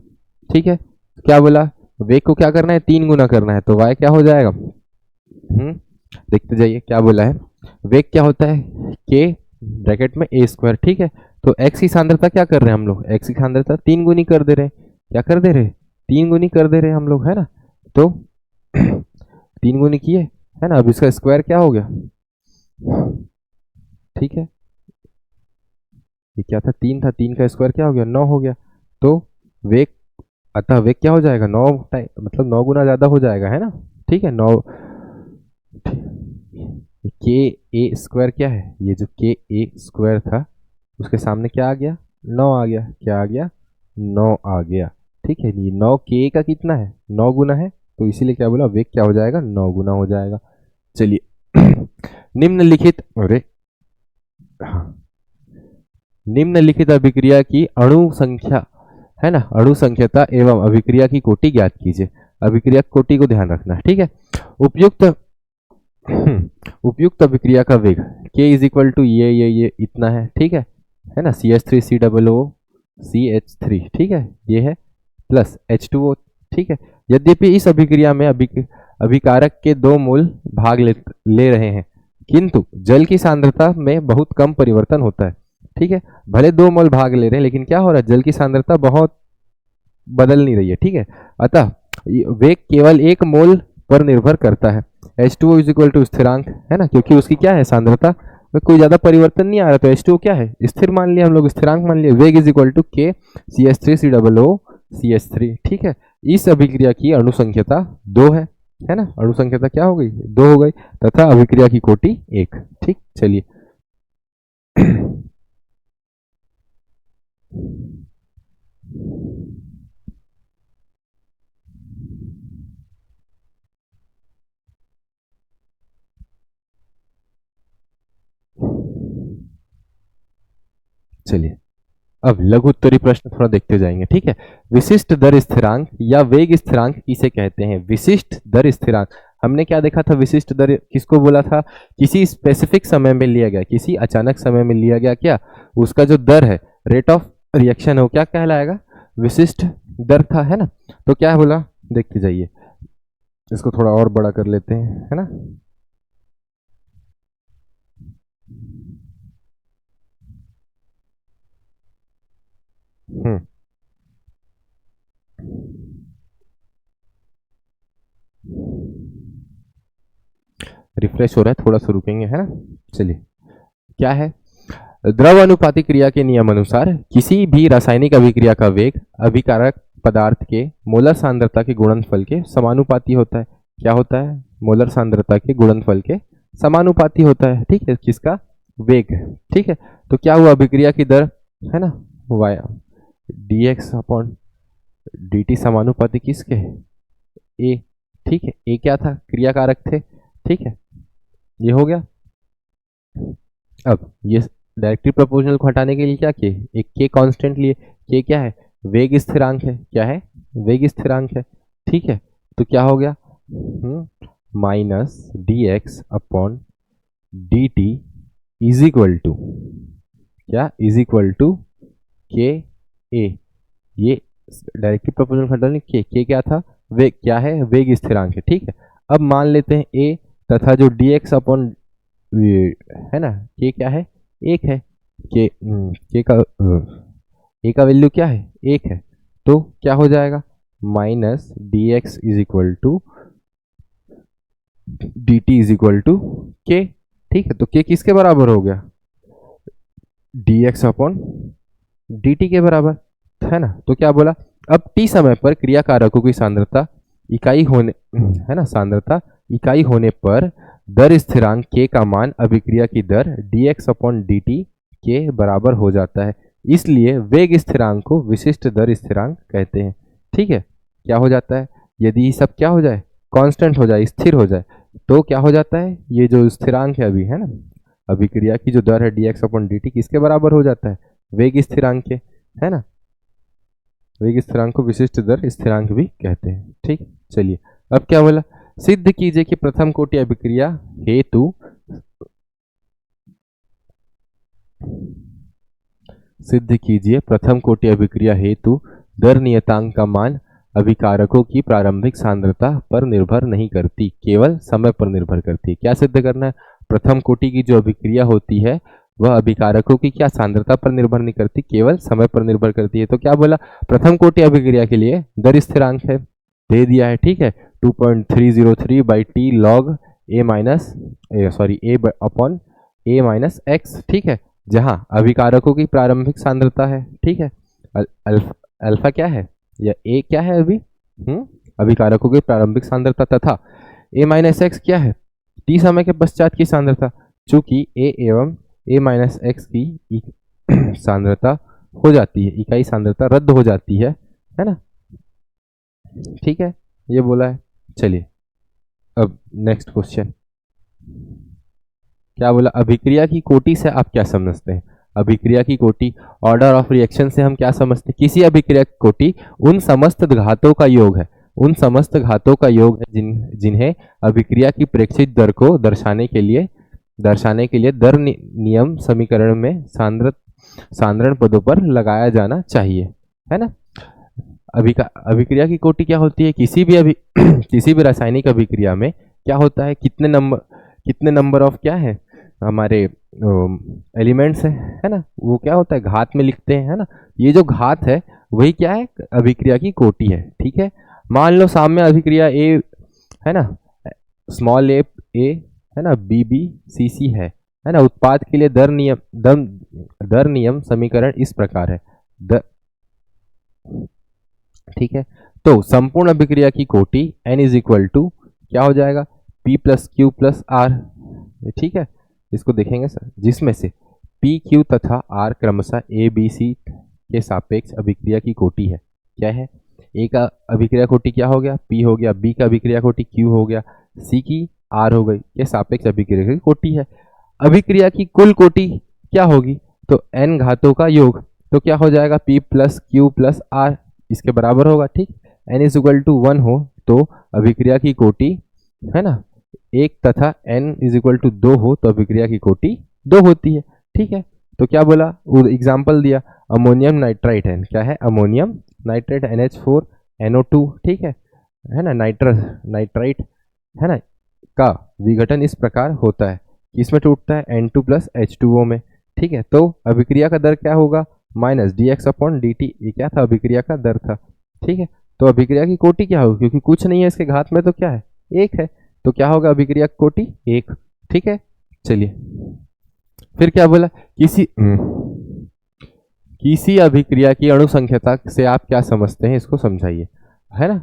ठीक है, क्या बोला? वेग को क्या करना है? 3 गुना करना है, तो y क्या हो जाएगा? देखते जाइए क्या बोला है। वेग क्या होता है? k ब्रैकेट में ए स्क्वायर, ठीक है। तो एक्स की सांद्रता क्या कर रहे हैं हम लोग, एक्स की सांद्रता 3 गुनी कर दे रहे हैं, क्या कर दे रहे हैं, 3 गुनी कर दे रहे हैं हम लोग, है ना। तो 3 गुनी किए, है ना। अब इसका स्क्वायर क्या हो गया, ठीक है, ये क्या था, 3 था, 3 का स्क्वायर क्या हो गया, 9 हो गया। तो वेग, अतः वेग क्या हो जाएगा, 9 टाइम मतलब 9 गुना ज्यादा हो जाएगा, है ना, ठीक है। 9 के ए स्क्वायर क्या है, ये जो के ए स्क्वायर था उसके सामने क्या आ गया, 9 आ गया, क्या आ गया, 9 आ गया, ठीक है। ये 9 के का कितना है, 9 गुना है, तो इसीलिए क्या बोला, वेग क्या हो जाएगा, 9 गुना हो जाएगा। चलिए निम्नलिखित, अरे हाँ, निम्नलिखित अभिक्रिया की अणु संख्या, है ना, अणु संख्यता एवं अभिक्रिया की कोटि ज्ञात कीजिए। अभिक्रिया कोटि को ध्यान रखना, ठीक है। उपयुक्त उपयुक्त अभिक्रिया का वेग K इज इक्वल टू ये इतना है ना, CH3COO CH3, ठीक है, ये है प्लस H2O, ठीक है। यद्यपि इस अभिक्रिया में अभिकारक के 2 मोल भाग ले रहे हैं, किंतु जल की सांद्रता में बहुत कम परिवर्तन होता है, ठीक है। भले 2 मोल भाग ले रहे हैं, लेकिन क्या हो रहा है, जल की सांद्रता बहुत बदल नहीं रही है, ठीक है। अतः वेग केवल 1 मोल पर निर्भर करता है। H2O इज इक्वल टू स्थिरांक, है ना, क्योंकि उसकी क्या है, सांद्रता में कोई ज्यादा परिवर्तन नहीं आ रहा, तो H2O क्या है, स्थिर मान लिया हम लोग, स्थिरांक मान लिया। वेग is equal to K CH3COO CH3, ठीक है। इस अभिक्रिया की अणुसंख्यता 2 है ना, अणुसंख्यता क्या हो गई, 2 हो गई, तथा अभिक्रिया की कोटि 1, ठीक। चलिए चलिए अब लघु उत्तरी प्रश्न थोड़ा देखते जाएंगे, ठीक है। विशिष्ट दर स्थिरांक या वेग स्थिरांक किसे कहते हैं, विशिष्ट दर स्थिरांक। हमने क्या देखा था, विशिष्ट दर किसको बोला था, किसी स्पेसिफिक समय में लिया गया, किसी अचानक समय में लिया गया क्या, उसका जो दर है, रेट ऑफ रिएक्शन हो, क्या कहलाएगा, विशिष्ट दर था, है ना। तो क्या बोला, देखते जाइए, इसको थोड़ा और बड़ा कर लेते हैं, है ना। रिफ्रेश हो रहा है, थोड़ा सा रुकेंगे, है ना। चलिए क्या है, द्रव अनुपाती क्रिया के नियम अनुसार किसी भी रासायनिक अभिक्रिया का वेग अभिकारक पदार्थ के मोलर सांद्रता के गुणनफल के समानुपाती होता है। क्या होता है, मोलर सांद्रता के गुणनफल के समानुपाती होता है, ठीक है, किसका, वेग, ठीक है। तो क्या हुआ, अभिक्रिया की दर, है ना, वाया dx अपॉन dt समानुपाती किसके, ए, ठीक है। ए क्या था, क्रियाकारक थे, ठीक है, ये हो गया। अब ये डायरेक्टली प्रोपोर्शनल को हटाने के लिए क्या किए, एक के कांस्टेंट लिए, के क्या है, वेग स्थिरांक है, क्या है, वेग स्थिरांक है, ठीक है। तो क्या हो गया, minus dx upon dt is equal to क्या, is equal to K A, ये डायरेक्टली प्रोपोर्शनल हटाने के क्या था, वेग क्या है, वेग स्थिरांक है, ठीक है। अब मान लेते हैं ए, तथा जो dx अपॉन, है ना, के क्या है, 1 है, के का ए का वैल्यू क्या है, 1 है। तो क्या हो जाएगा, minus dx is equal to dt is equal to K, ठीक है। तो के किसके बराबर हो गया, dx अपॉन dt के बराबर, है ना। तो क्या बोला, अब t समय पर क्रियाकारकों की सांद्रता इकाई होने, है ना, सांद्रता इकाई होने पर दर स्थिरांक k का मान अभिक्रिया की दर dx अपॉन dt के बराबर हो जाता है, इसलिए वेग स्थिरांक को विशिष्ट दर स्थिरांक कहते हैं, ठीक है। क्या हो जाता है, यदि सब क्या हो जाए, कांस्टेंट हो जाए, स्थिर हो जाए, तो क्या हो जाता है, ये जो स्थिरांक है अभी, है ना, अभिक्रिया की जो दर है dx अपॉन dt किसके बराबर हो जाता है, वेग स्थिरांक के, है ना। वेग स्थिरांक को विशिष्ट दर स्थिरांक भी कहते हैं, ठीक। चलिए अब क्या बोला, सिद्ध कीजिए कि प्रथम कोटि अभिक्रिया हेतु सिद्ध कीजिए प्रथम कोटि अभिक्रिया हेतु दर नियतांक का मान अभिकारकों की प्रारंभिक सांद्रता पर निर्भर नहीं करती, केवल समय पर निर्भर करती है। क्या सिद्ध करना है, प्रथम कोटि की जो अभिक्रिया होती है वह अभिकारकों की क्या सांद्रता पर निर्भर नहीं करती, केवल समय पर निर्भर करती है। तो क्या बोला, प्रथम कोटि अभिक्रिया के लिए दर स्थिरांक है, दे दिया है, ठीक है, 2.303 by T log A minus A upon A minus x, ठीक है, जहां अभिकारकों की प्रारंभिक सांद्रता है, ठीक है, अल्फा क्या है या ए क्या है अभी, अभिकारकों की प्रारंभिक सांद्रता, तथा ए माइनस एक्स क्या है, टी समय के पश्चात की सांद्रता। चूंकि ए एवं ए माइनस एक्स की सांद्रता हो जाती है, इकाई सांद्रता रद्द हो जाती है ना, ठीक है, ये बोला है। चलिए अब नेक्स्ट क्वेश्चन, क्या बोला, अभिक्रिया की कोटि से आप क्या समझते हैं। अभिक्रिया की कोटि, ऑर्डर ऑफ रिएक्शन से हम क्या समझते हैं, किसी अभिक्रिया की कोटि उन समस्त घातों का योग है, उन समस्त घातों का योग है जिन्हें अभिक्रिया की प्रेक्षित दर को दर्शाने के लिए दर नियम समीकरण में सांद्रण पदों पर लगाया जाना चाहिए, है ना। अभिक्रिया की कोटि क्या होती है, किसी भी रासायनिक अभिक्रिया में क्या होता है, कितने नंबर ऑफ क्या है हमारे एलिमेंट्स है ना, वो क्या होता है घात में लिखते हैं, है ना। ये जो घात है वही क्या है, अभिक्रिया की कोटि है, ठीक है। मान लो साम्य अभिक्रिया ए है ना, स्मॉल ए है ना, बी बी सी सी है ना, उत्पाद के लिए दर नियम समीकरण इस प्रकार है, ठीक है। तो संपूर्ण अभिक्रिया की कोटि n इज इक्वल टू क्या हो जाएगा, P plus Q plus R, ठीक है, इसको देखेंगे सर, जिसमें से P Q तथा R क्रमशः A B C के सापेक्ष अभिक्रिया की कोटि है। क्या है, A का अभिक्रिया कोटि क्या हो गया, P हो गया, B का अभिक्रिया कोटि Q हो गया, C की R हो गई, ये सापेक्ष अभिक्रिया की कोटि है। अभिक्रिया की कुल कोटि क्या होगी, तो n घातों का योग, तो क्या हो जाएगा P plus Q plus R, इसके बराबर होगा, ठीक। n इज इक्वल टू 1 हो तो अभिक्रिया की कोटि है ना 1 तथा n इज इक्वल टू 2 हो तो अभिक्रिया की कोटि 2 होती है, ठीक है। तो क्या बोला, एग्जाम्पल दिया, अमोनियम नाइट्राइट है, क्या है, अमोनियम नाइट्राइट NH4NO2, ठीक है ना, नाइट्राइट है ना, का विघटन इस प्रकार होता है, किसमें टूटता है, N2 प्लस H2O में, ठीक है। तो अभिक्रिया का दर क्या होगा, माइनस dx अपॉन dt, ये क्या था, अभिक्रिया का दर था, ठीक है। तो अभिक्रिया की कोटि क्या होगी, क्योंकि कुछ नहीं है इसके घात में, तो क्या है, 1 है, तो क्या होगा अभिक्रिया की कोटि 1, ठीक है। चलिए फिर क्या बोला, किसी अभिक्रिया की अणु संख्यता से आप क्या समझते हैं, इसको समझाइए, है ना।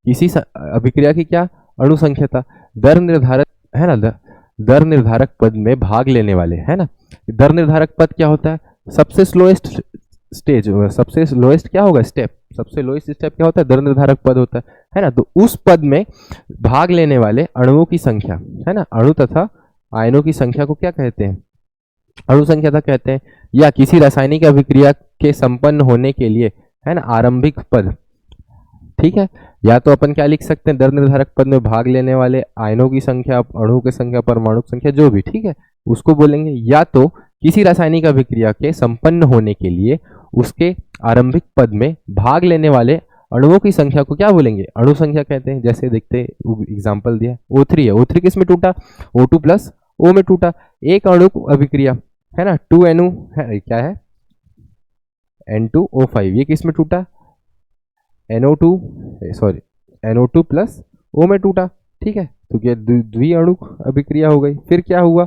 किसी अभिक्रिया की क्या अणु संख्यता, दर निर्धारक है ना, दर निर्धारक पद में भाग लेने वाले, है ना। दर निर्धारक पद क्या होता है, सबसे स्लोएस्ट स्टेज, सबसे लोएस्ट क्या होगा स्टेप, सबसे लोएस्ट स्टेप क्या होता है, दर निर्धारक पद होता है ना। तो उस पद में भाग लेने वाले अणुओं की संख्या, है ना, अणु तथा आयनों की संख्या को क्या कहते हैं, अणु संख्यता कहते हैं। या किसी रासायनिक अभिक्रिया के संपन्न होने के लिए, है ना, आरंभिक पद, ठीक है। या तो अपन क्या लिख सकते हैं, दर निर्धारक पद में भाग लेने वाले आयनों की संख्या, अणु की संख्या, परमाणु की संख्या, जो भी, ठीक है, उसको बोलेंगे। या तो किसी रासायनिक अभिक्रिया के संपन्न होने के लिए उसके आरंभिक पद में भाग लेने वाले अणुओं की संख्या को क्या बोलेंगे, अणु संख्या कहते हैं। जैसे देखते एग्जांपल दिया, O3 है, O3 किस में टूटा, O2 प्लस O में टूटा। एक अणु अभिक्रिया है ना, 2NO है, क्या है, N2O5, ये किस में टूटा, NO2 प्लस O में टूटा, ठीक है। तो ये द्विअणुक अभिक्रिया हो गई। फिर क्या हुआ,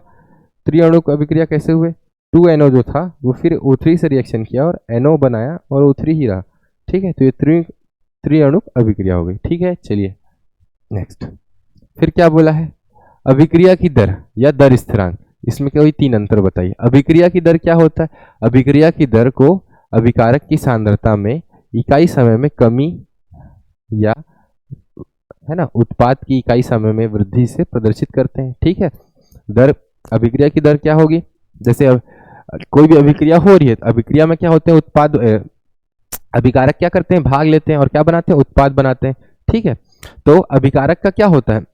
त्रिअणुक अभिक्रिया कैसे हुए, 2NO जो था वो फिर O3 से रिएक्शन किया और NO बनाया और O3 ही रहा, ठीक है। तो ये त्रिअणुक अभिक्रिया हो गई, ठीक है। चलिए नेक्स्ट, फिर क्या बोला है, अभिक्रिया की दर या दर स्थिरांक, इसमें कोई 3 अंतर बताइए। अभिक्रिया की दर क्या होता है, अभिक्रिया की दर को अभिकारक की सांद्रता में इकाई समय में कमी या, है ना, उत्पाद की इकाई समय में वृद्धि से प्रदर्शित करते हैं, ठीक है। दर, अभिक्रिया की दर क्या होगी, जैसे कोई भी अभिक्रिया हो रही है, अभिक्रिया में क्या होते हैं, उत्पाद, अभिकारक क्या करते हैं, भाग लेते हैं और क्या बनाते हैं, उत्पाद बनाते हैं, ठीक है। तो अभिकारक का क्या होता है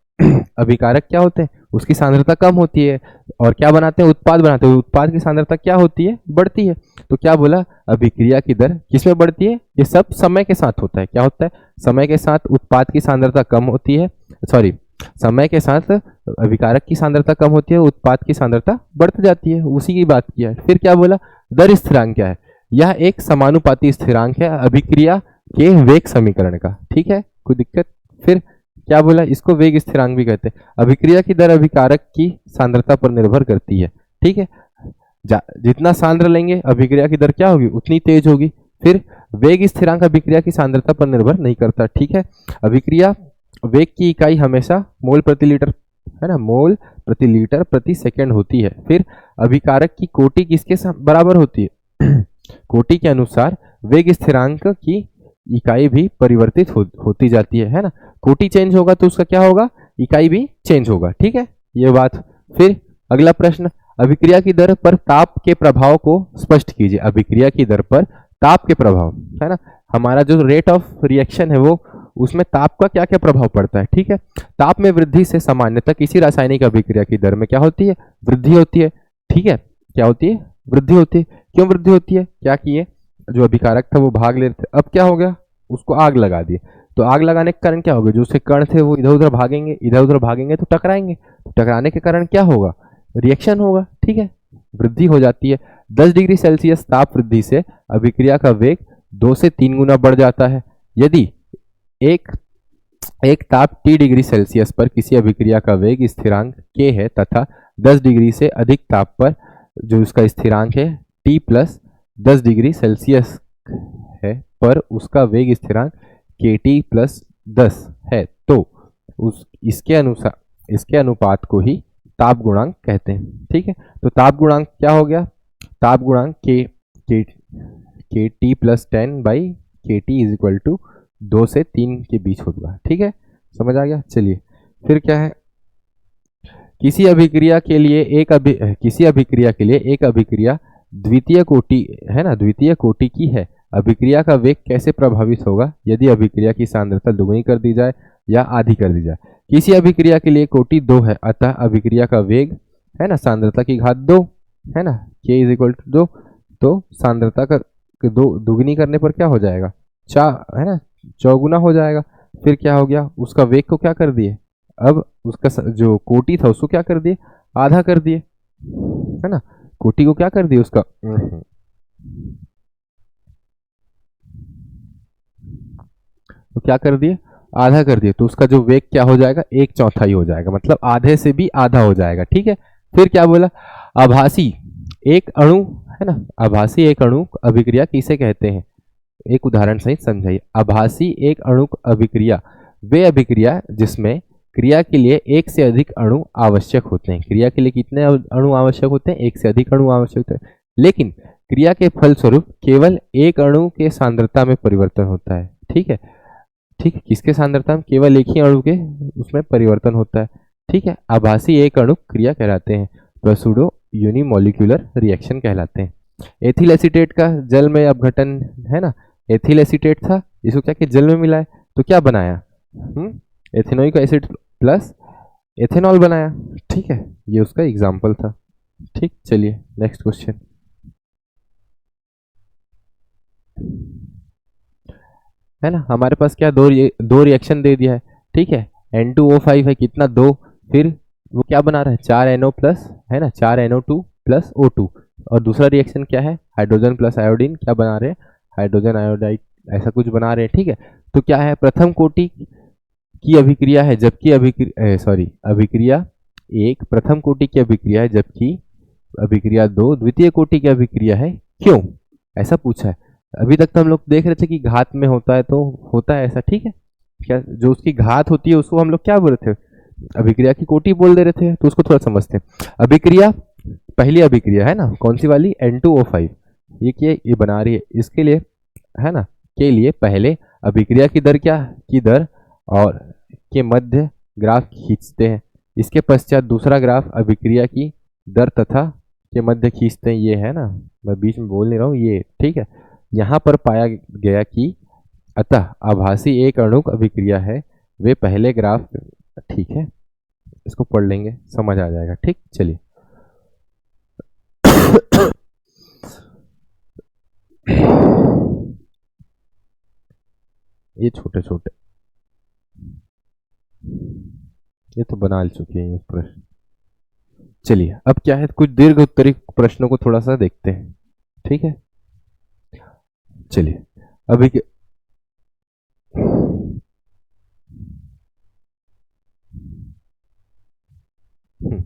अभिकारक क्या होते हैं, उसकी सांद्रता कम होती है और क्या बनाते हैं, उत्पाद बनाते हैं, उत्पाद की सांद्रता क्या होती है, बढ़ती है। तो क्या बोला, अभिक्रिया की दर किसमें बढ़ती है, ये सब समय के साथ होता है, क्या होता है, समय के साथ उत्पाद की सांद्रता कम होती है, सॉरी, समय के साथ अभिकारक की सांद्रता कम होती है, उत्पाद की सांद्रता बढ़ती जाती है, उसी की बात किया है। फिर क्या बोला, दर स्थिरांक क्या है, यह एक समानुपाती स्थिरांक है अभिक्रिया के वेग समीकरण का, ठीक है, कोई दिक्कत। फिर क्या बोला, इसको वेग स्थिरांक भी कहते हैं। अभिक्रिया की दर अभिकारक की सांद्रता पर निर्भर करती है, ठीक है, जितना सांद्र लेंगे अभिक्रिया की दर क्या होगी, उतनी तेज होगी। फिर वेग स्थिरांक अभिक्रिया की सांद्रता पर निर्भर नहीं करता, ठीक है। अभिक्रिया वेग की इकाई हमेशा मोल प्रति लीटर, है ना, मोल प्रति लीटर प्रति सेकंड होती है। फिर अभिकारक की कोटि किसके बराबर होती है कोटि के अनुसार वेग स्थिरांक की इकाई भी परिवर्तित होती जाती है ना। कोटि चेंज होगा तो उसका क्या होगा, इकाई भी चेंज होगा, ठीक है, ये बात। फिर अगला प्रश्न, अभिक्रिया की दर पर ताप के प्रभाव को स्पष्ट कीजिए। अभिक्रिया की दर पर ताप के प्रभाव, है ना, हमारा जो रेट ऑफ रिएक्शन है वो, उसमें ताप का क्या क्या प्रभाव पड़ता है, ठीक है। ताप में वृद्धि से सामान्यतः किसी रासायनिक अभिक्रिया की दर में क्या होती है, वृद्धि होती है, ठीक है, क्या होती है, वृद्धि होती है। क्यों वृद्धि होती है, क्या किए, जो अभिकारक था वो भाग ले रहे थे, अब क्या हो गया, उसको आग लगा दिए, तो आग लगाने के कारण क्या होगा, जो उसके कण थे वो इधर उधर भागेंगे, इधर उधर भागेंगे तो टकराएंगे, तो टकराने के कारण क्या होगा, रिएक्शन होगा, ठीक है, वृद्धि हो जाती है। 10 डिग्री सेल्सियस ताप वृद्धि से अभिक्रिया का वेग 2 से 3 गुना बढ़ जाता है। यदि एक ताप T डिग्री सेल्सियस पर किसी अभिक्रिया का वेग स्थिरांक K है तथा 10 डिग्री से अधिक ताप पर जो उसका स्थिरांक है T प्लस 10 डिग्री सेल्सियस है पर उसका वेग स्थिरांक KT प्लस 10 है, तो इसके अनुपात को ही ताप गुणांक कहते हैं, ठीक है। तो ताप गुणांक क्या हो गया, ताप गुणांक के टी प्लस 10 बाई के टी इज इक्वल टू 2 से 3 के बीच होगा, ठीक है, समझ आ गया। चलिए फिर क्या है, किसी अभिक्रिया के लिए एक अभिक्रिया द्वितीय कोटि, है ना, द्वितीय कोटि की है, अभिक्रिया का वेग कैसे प्रभावित होगा यदि अभिक्रिया की सांद्रता दुगुनी कर दी जाए या आधी कर दी जाए। किसी अभिक्रिया के लिए कोटि 2 है, अतः अभिक्रिया का वेग, है ना, सांद्रता की घात 2, है ना, k इज इक्वल टू 2, तो सांद्रता का दुगनी करने पर क्या हो जाएगा, 4, है ना, चौगुना हो जाएगा। फिर क्या हो गया, उसका वेग को क्या कर दिए, अब उसका जो कोटि था उसको क्या कर दिए, आधा कर दिए, है ना, कोटि को क्या कर दिए उसका, तो क्या कर दिए, आधा कर दिए, तो उसका जो वेग क्या हो जाएगा, 1/4 हो जाएगा, मतलब आधे से भी आधा हो जाएगा, ठीक है। फिर क्या बोला, आभासी एक अणु, है ना, आभासी एक अणु अभिक्रिया किसे कहते हैं, एक उदाहरण सहित समझाइए। आभासी एक अणु अभिक्रिया वे अभिक्रिया जिसमें क्रिया के लिए एक से अधिक अणु आवश्यक होते हैं। क्रिया के लिए कितने अणु आवश्यक होते हैं, एक से अधिक अणु आवश्यक होते हैं, लेकिन क्रिया के फलस्वरूप केवल एक अणु के सांद्रता में परिवर्तन होता है, ठीक है, ठीक है, किसके सांद्रता में, केवल एक ही अणु के उसमें परिवर्तन होता है, ठीक है। आभासी एक अणु क्रिया कहलाते हैं, प्सूडो यूनिमोलिकुलर रिएक्शन कहलाते हैं। एथिल एसीटेट का जल में अपघटन, है ना, एथिल एसीटेट था, इसको क्या किया, जल में मिलाया तो क्या बनाया, एथेनोइक एसिड प्लस एथेनॉल बनाया, ठीक है, ये उसका एग्जाम्पल था, ठीक। चलिए नेक्स्ट क्वेश्चन, है ना, हमारे पास क्या दो रिएक्शन दे दिया है, ठीक है, N2O5 है कितना, 2, फिर वो क्या बना रहा है, 4NO प्लस, है ना, 4NO2 प्लस O2, और दूसरा रिएक्शन क्या है, हाइड्रोजन प्लस आयोडीन क्या बना रहे हैं, हाइड्रोजन आयोडाइड, ऐसा कुछ बना रहे हैं, ठीक है। तो क्या है, प्रथम कोटि की अभिक्रिया है जबकि अभिक्रिया एक प्रथम कोटि की अभिक्रिया है जबकि अभिक्रिया 2 द्वितीय कोटि की अभिक्रिया है, क्यों, ऐसा पूछा है। अभी तक तो हम लोग देख रहे थे कि घात में होता है तो होता है ऐसा, ठीक है, क्या जो उसकी घात होती है उसको हम लोग क्या बोल रहे थे, अभिक्रिया की कोटि बोल दे रहे थे, तो उसको थोड़ा समझते हैं। अभिक्रिया, पहली अभिक्रिया है ना, कौन सी वाली, N2O5, ये बना रही है, इसके लिए, है ना, के लिए पहले अभिक्रिया की दर की दर और के मध्य ग्राफ खींचते हैं, इसके पश्चात दूसरा ग्राफ अभिक्रिया की दर तथा के मध्य खींचते हैं, ये है ना, मैं बीच में बोल नहीं रहा हूँ, ये ठीक है। यहाँ पर पाया गया कि अतः आभासी एक अणुक अभिक्रिया है, वे पहले ग्राफ, ठीक है, इसको पढ़ लेंगे समझ आ जाएगा, ठीक। चलिए ये छोटे छोटे ये तो बना चुके हैं ये प्रश्न। चलिए अब क्या है, कुछ दीर्घ उत्तरी प्रश्नों को थोड़ा सा देखते हैं। ठीक है, चलिए अभी हम्म,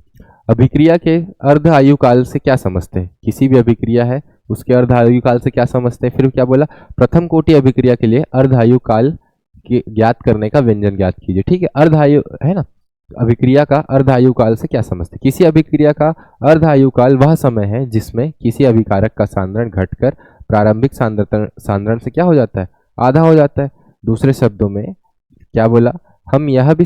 अभिक्रिया के अर्ध आयु काल से क्या समझते हैं? किसी भी अभिक्रिया है उसके अर्ध आयु काल से क्या समझते हैं? फिर क्या बोला, प्रथम कोटि अभिक्रिया के लिए अर्ध आयु काल के ज्ञात करने का व्यंजन ज्ञात कीजिए। ठीक है, अर्ध आयु है ना, अभिक्रिया का अर्ध आयु काल से क्या समझते हैं? किसी अभिक्रिया का अर्ध आयु काल वह समय है जिसमें किसी अभिकारक का सांद्रण घटकर प्रारंभिक सांद्रण से क्या हो जाता है, आधा हो जाता है। दूसरे शब्दों में क्या बोला, हम यह भी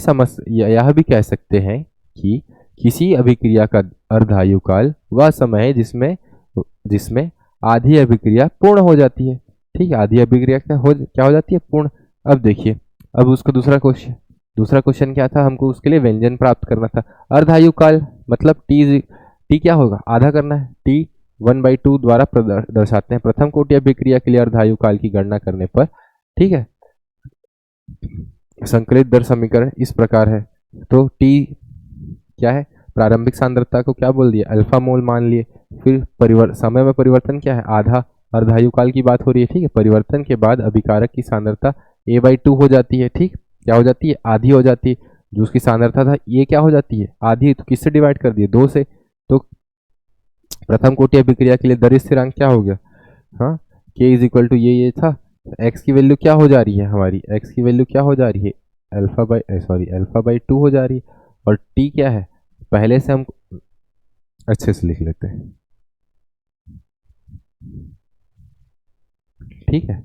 कह सकते हैं कि किसी अभिक्रिया का अर्ध आयु काल वह समय है जिसमें जिसमें आधी अभिक्रिया पूर्ण हो जाती है। ठीक है, आधी अभिक्रिया क्या हो जाती है, पूर्ण। अब देखिए, अब उसका दूसरा क्वेश्चन क्या था, हमको उसके लिए व्यंजन प्राप्त करना था। अर्ध आयु काल मतलब टी क्या होगा, आधा करना है। टी 1/2 द्वारा दर्शाते हैं। प्रथम कोटि अभिक्रिया के लिए अर्ध आयु काल की गणना करने पर, ठीक है, संकलित दर समीकरण इस प्रकार है। तो टी क्या है, प्रारंभिक सांद्रता को क्या बोल दिया, अल्फा मोल मान लिए। फिर समय में परिवर्तन क्या है, आधा, अर्धायु काल की बात हो रही है। ठीक है, परिवर्तन के बाद अभिकारक की सांद्रता a/2 हो जाती है। ठीक, क्या हो जाती है, आधी हो जाती है। जो उसकी सांद्रता था ये क्या हो जाती है, आधी। तो किससे डिवाइड कर दिए, 2 से। तो प्रथम कोटि अभिक्रिया के लिए दर स्थिरांक क्या हो गया, हाँ, k इज इक्वल टू ये था। x की वैल्यू क्या हो जा रही है हमारी, x की वैल्यू क्या हो जा रही है, अल्फा/2 हो जा रही है। और t क्या है, पहले से हम अच्छे से लिख लेते हैं। ठीक है,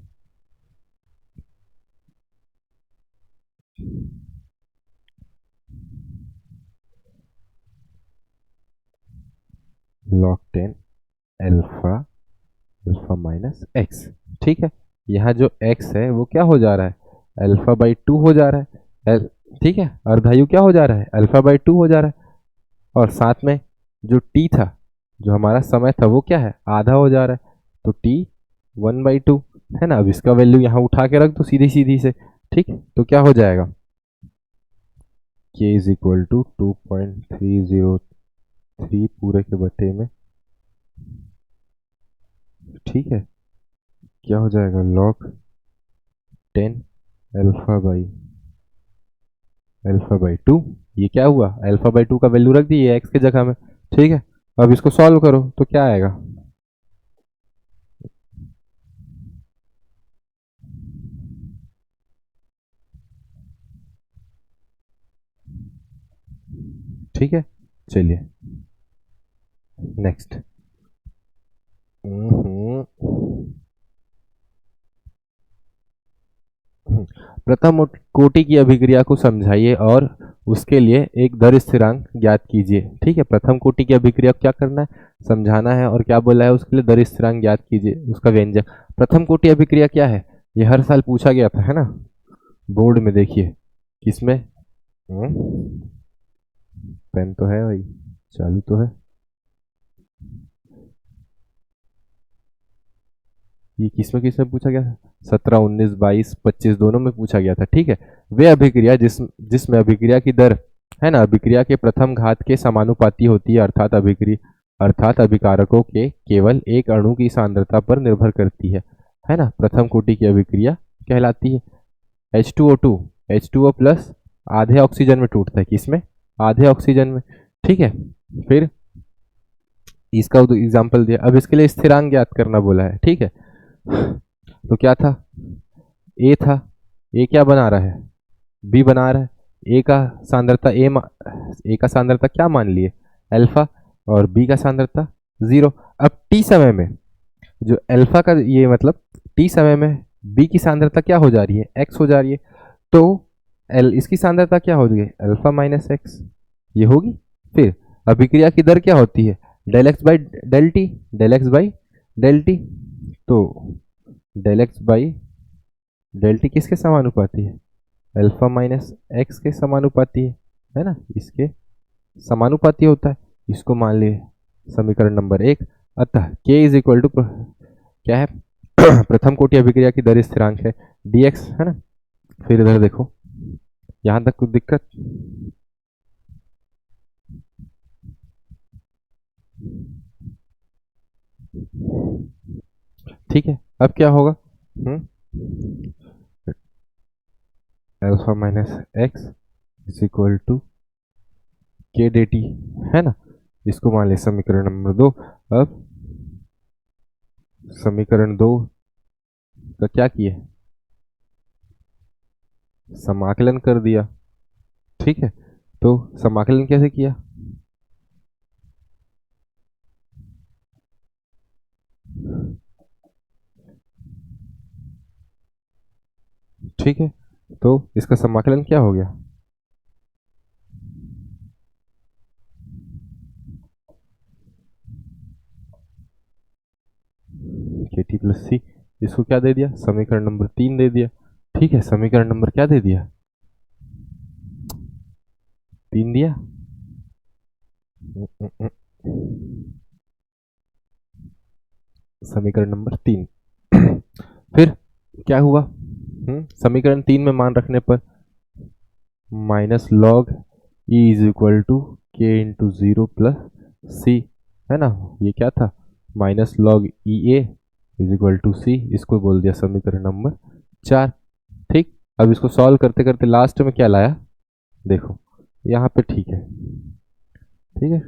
log 10 alpha alpha minus x. ठीक है, यहाँ जो x है वो क्या हो जा रहा है, अल्फा/2 हो जा रहा है। ठीक है, अर्धायु क्या हो जा रहा है, अल्फा/2 हो जा रहा है। और साथ में जो t था, जो हमारा समय था, वो क्या है, आधा हो जा रहा है। तो t 1/2 है ना। अब इसका वैल्यू यहाँ उठा के रख दो सीधी सीधी से। ठीक, तो क्या हो जाएगा, k इज इक्वल टू 2.303 पूरे के बटे में। ठीक है, क्या हो जाएगा, log 10 अल्फा/2। ये क्या हुआ, अल्फा/2 का वैल्यू रख दिए x के जगह में। ठीक है, अब इसको सॉल्व करो तो क्या आएगा, ठीक है। चलिए नेक्स्ट। प्रथम कोटि की अभिक्रिया को समझाइए और उसके लिए एक दर स्थिरांक ज्ञात कीजिए। ठीक है, प्रथम कोटि की अभिक्रिया को क्या करना है, समझाना है, और क्या बोला है, उसके लिए दर स्थिरांक ज्ञात कीजिए, उसका व्यंजक। प्रथम कोटि अभिक्रिया क्या है, ये हर साल पूछा गया था, है ना, बोर्ड में। देखिए किसमें, पेन तो है भाई, चालू तो है, ये किसमें पूछा गया था, 17, 19, 22, 25 दोनों में पूछा गया था। ठीक है, वे अभिक्रिया जिसमें अभिक्रिया की दर, है ना, अभिक्रिया के प्रथम घात के समानुपाती होती है, अर्थात अभिकारकों के केवल एक अणु की सांद्रता पर निर्भर करती है ना, प्रथम कोटि की अभिक्रिया कहलाती है। H2O2 H2O प्लस आधे ऑक्सीजन में टूटता है, किसमें, आधे ऑक्सीजन में। ठीक है, फिर इसका एग्जाम्पल दिया। अब इसके लिए स्थिरांक ज्ञात करना बोला है। ठीक है, तो क्या था, ए था, ए क्या बना रहा है, बी बना रहा है। ए का सांद्रता क्या मान लिए, अल्फा, और बी का सांद्रता 0। अब टी समय में जो अल्फा का ये मतलब टी समय में बी की सांद्रता क्या हो जा रही है, एक्स हो जा रही है। तो इसकी सांद्रता क्या हो गई, अल्फा माइनस एक्स, ये होगी। फिर अभिक्रिया की दर क्या होती है, del x by del t. तो del x by del t किसके समानुपाती है, अल्फा माइनस एक्स के समानुपाती है ना, इसके समानुपाती होता है। इसको मान लिए समीकरण नंबर 1। अतः k इज इक्वल टू क्या है प्रथम कोटि अभिक्रिया की दर स्थिरांक है dx, है ना। फिर इधर देखो, यहाँ तक कुछ दिक्कत, ठीक है, अब क्या होगा? Alpha minus x is equal to K D T, है ना। इसको मान ले समीकरण नंबर 2। अब समीकरण 2 का क्या किए, समाकलन कर दिया। ठीक है, तो समाकलन कैसे किया? ठीक है, तो इसका समाकलन क्या हो गया? के टी प्लस सी, इसको क्या दे दिया? समीकरण नंबर 3 दे दिया। ठीक है, समीकरण नंबर क्या दे दिया? 3 दिया। समीकरण नंबर 3। फिर क्या हुआ? समीकरण 3 में मान रखने पर minus log e is equal to k into 0 plus c, है ना। ये क्या था? Minus log e a is equal to c, इसको बोल दिया समीकरण नंबर 4। ठीक, अब इसको सॉल्व करते करते लास्ट में क्या लाया, देखो यहाँ पे। ठीक है, ठीक है,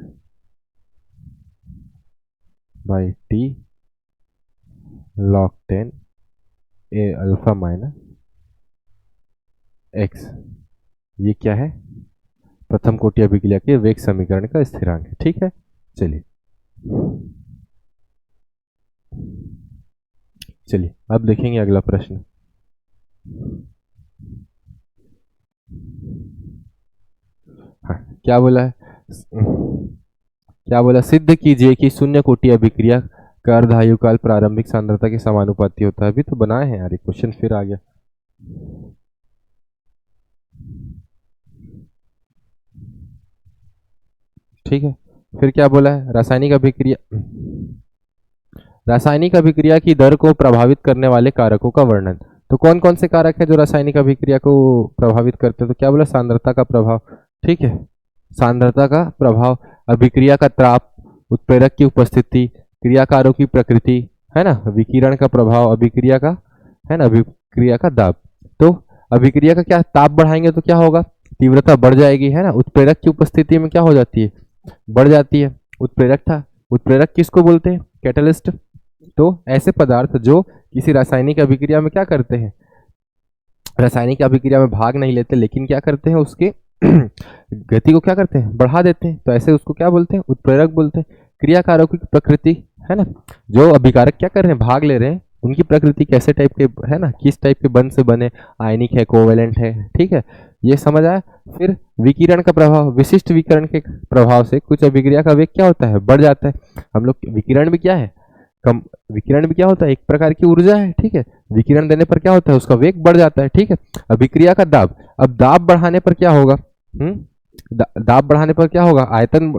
by T log 10 A alpha minus x, ये क्या है? प्रथम कोटि अभिक्रिया के वेग समीकरण का स्थिरांक है। ठीक है, चलिए चलिए अब देखेंगे अगला प्रश्न। हाँ, क्या बोला है? क्या बोला? सिद्ध कीजिए कि शून्य कोटि अभिक्रिया का अर्धायुकाल प्रारंभिक सांद्रता के समानुपाती होता है। अभी तो बनाए हैं यार, ये क्वेश्चन फिर आ गया। ठीक है, फिर क्या बोला है? रासायनिक अभिक्रिया की दर को प्रभावित करने वाले कारकों का वर्णन। तो कौन कौन से कारक है जो रासायनिक अभिक्रिया को प्रभावित करते हैं? तो क्या बोला? सांद्रता का प्रभाव। ठीक है, सांद्रता का प्रभाव, अभिक्रिया का ताप, उत्प्रेरक की उपस्थिति, क्रियाकारों की प्रकृति, है ना, विकिरण का प्रभाव, अभिक्रिया का, है ना, अभिक्रिया का दाब। तो अभिक्रिया का क्या, ताप बढ़ाएंगे तो क्या होगा? तीव्रता बढ़ जाएगी, है ना। उत्प्रेरक की उपस्थिति में क्या हो जाती है? बढ़ जाती है। उत्प्रेरक था, उत्प्रेरक किसको बोलते हैं? कैटलिस्ट। तो ऐसे पदार्थ जो किसी रासायनिक अभिक्रिया में क्या करते हैं, रासायनिक अभिक्रिया में भाग नहीं लेते, लेकिन क्या करते हैं, उसके गति को क्या करते हैं? बढ़ा देते हैं। तो ऐसे उसको क्या बोलते हैं? उत्प्रेरक बोलते हैं। क्रियाकारों की प्रकृति, है ना, जो अभिकारक क्या कर रहे हैं? भाग ले रहे हैं, उनकी प्रकृति कैसे टाइप के, है ना, किस टाइप के बंध से बने, आयनिक है, कोवेलेंट है। ठीक है, ये समझ आया। फिर विकिरण का प्रभाव, विशिष्ट विकिरण के प्रभाव से कुछ अभिक्रिया का वेग क्या होता है? बढ़ जाता है। हम लोग विकिरण भी क्या है? कम, विकिरण भी क्या होता है? एक प्रकार की ऊर्जा है। ठीक है, विकिरण देने पर क्या होता है? उसका वेग बढ़ जाता है। ठीक है, अभिक्रिया का दाब, अब दाब बढ़ाने पर क्या होगा? दाब बढ़ाने पर क्या होगा? आयतन,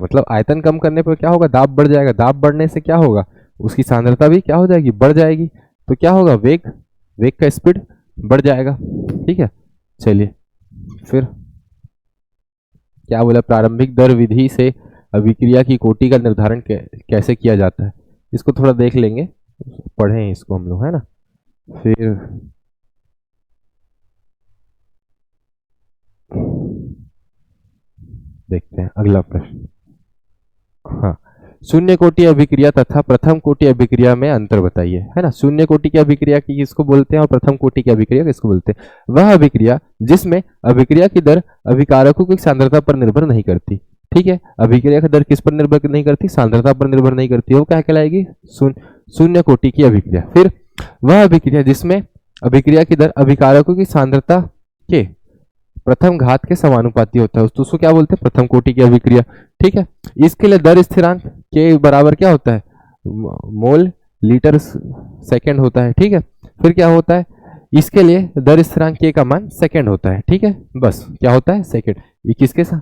मतलब आयतन कम करने पर क्या होगा? दाब बढ़ जाएगा। दाब बढ़ने से क्या होगा? उसकी सांद्रता भी क्या हो जाएगी? बढ़ जाएगी। तो क्या होगा? वेग, वेग का स्पीड बढ़ जाएगा। ठीक है, चलिए फिर क्या बोला? प्रारंभिक दर विधि से अभिक्रिया की कोटि का निर्धारण कैसे किया जाता है, इसको थोड़ा देख लेंगे, पढ़ें इसको हम लोग, है ना। फिर देखते हैं अगला प्रश्न। हाँ, शून्य कोटि अभिक्रिया तथा प्रथम कोटि अभिक्रिया में अंतर बताइए, है ना। शून्य कोटि की अभिक्रिया की किसको बोलते हैं और प्रथम कोटि की अभिक्रिया किसको बोलते हैं? वह अभिक्रिया जिसमें अभिक्रिया की दर अभिकारकों की सांद्रता पर निर्भर नहीं करती। ठीक है, अभिक्रिया की दर किस पर निर्भर नहीं करती? सांद्रता पर निर्भर नहीं करती। वो क्या कहलाएगी? शून्य कोटि की अभिक्रिया। फिर वह अभिक्रिया जिसमें अभिक्रिया की दर अभिकारकों की सांद्रता के प्रथम घात के समानुपाती होता है, उसको क्या बोलते हैं? प्रथम कोटि की अभिक्रिया। ठीक है, इसके लिए दर स्थिरांक के बराबर क्या होता है? मोल लीटर सेकंड होता है। ठीक है, फिर क्या होता है? इसके लिए दर स्थिरांक के का मान सेकंड होता है। ठीक है, बस क्या होता है? सेकंड। ये किसके साथ?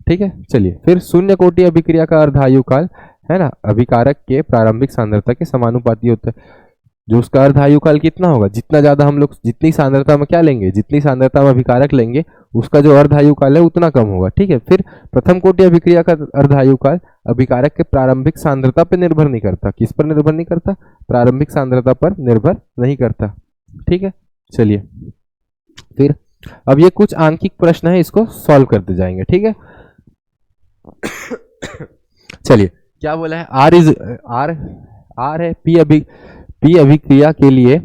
ठीक है, चलिए फिर शून्य कोटि अभिक्रिया का अर्धायु काल, है ना, अभिकारक के प्रारंभिक सांद्रता के समानुपाती होता है। जो उसका अर्ध आयुकाल कितना होगा, जितना ज्यादा हम लोग जितनी सांद्रता में क्या लेंगे, जितनी सांद्रता में अभिकारक लेंगे उसका जो अर्ध आयुकाल है उतना कम होगा। ठीक है, फिर प्रथम कोटि अभिक्रिया का अर्ध आयुकाल अभिकारक के प्रारंभिक सांद्रता पर निर्भर नहीं करता। किस पर निर्भर नहीं करता? प्रारंभिक सांद्रता पर निर्भर नहीं करता। ठीक है, चलिए फिर अब ये कुछ आंकिक प्रश्न है, इसको सॉल्व करते जाएंगे। ठीक है, चलिए क्या बोला है, आर है पी अभिक्रिया के लिए,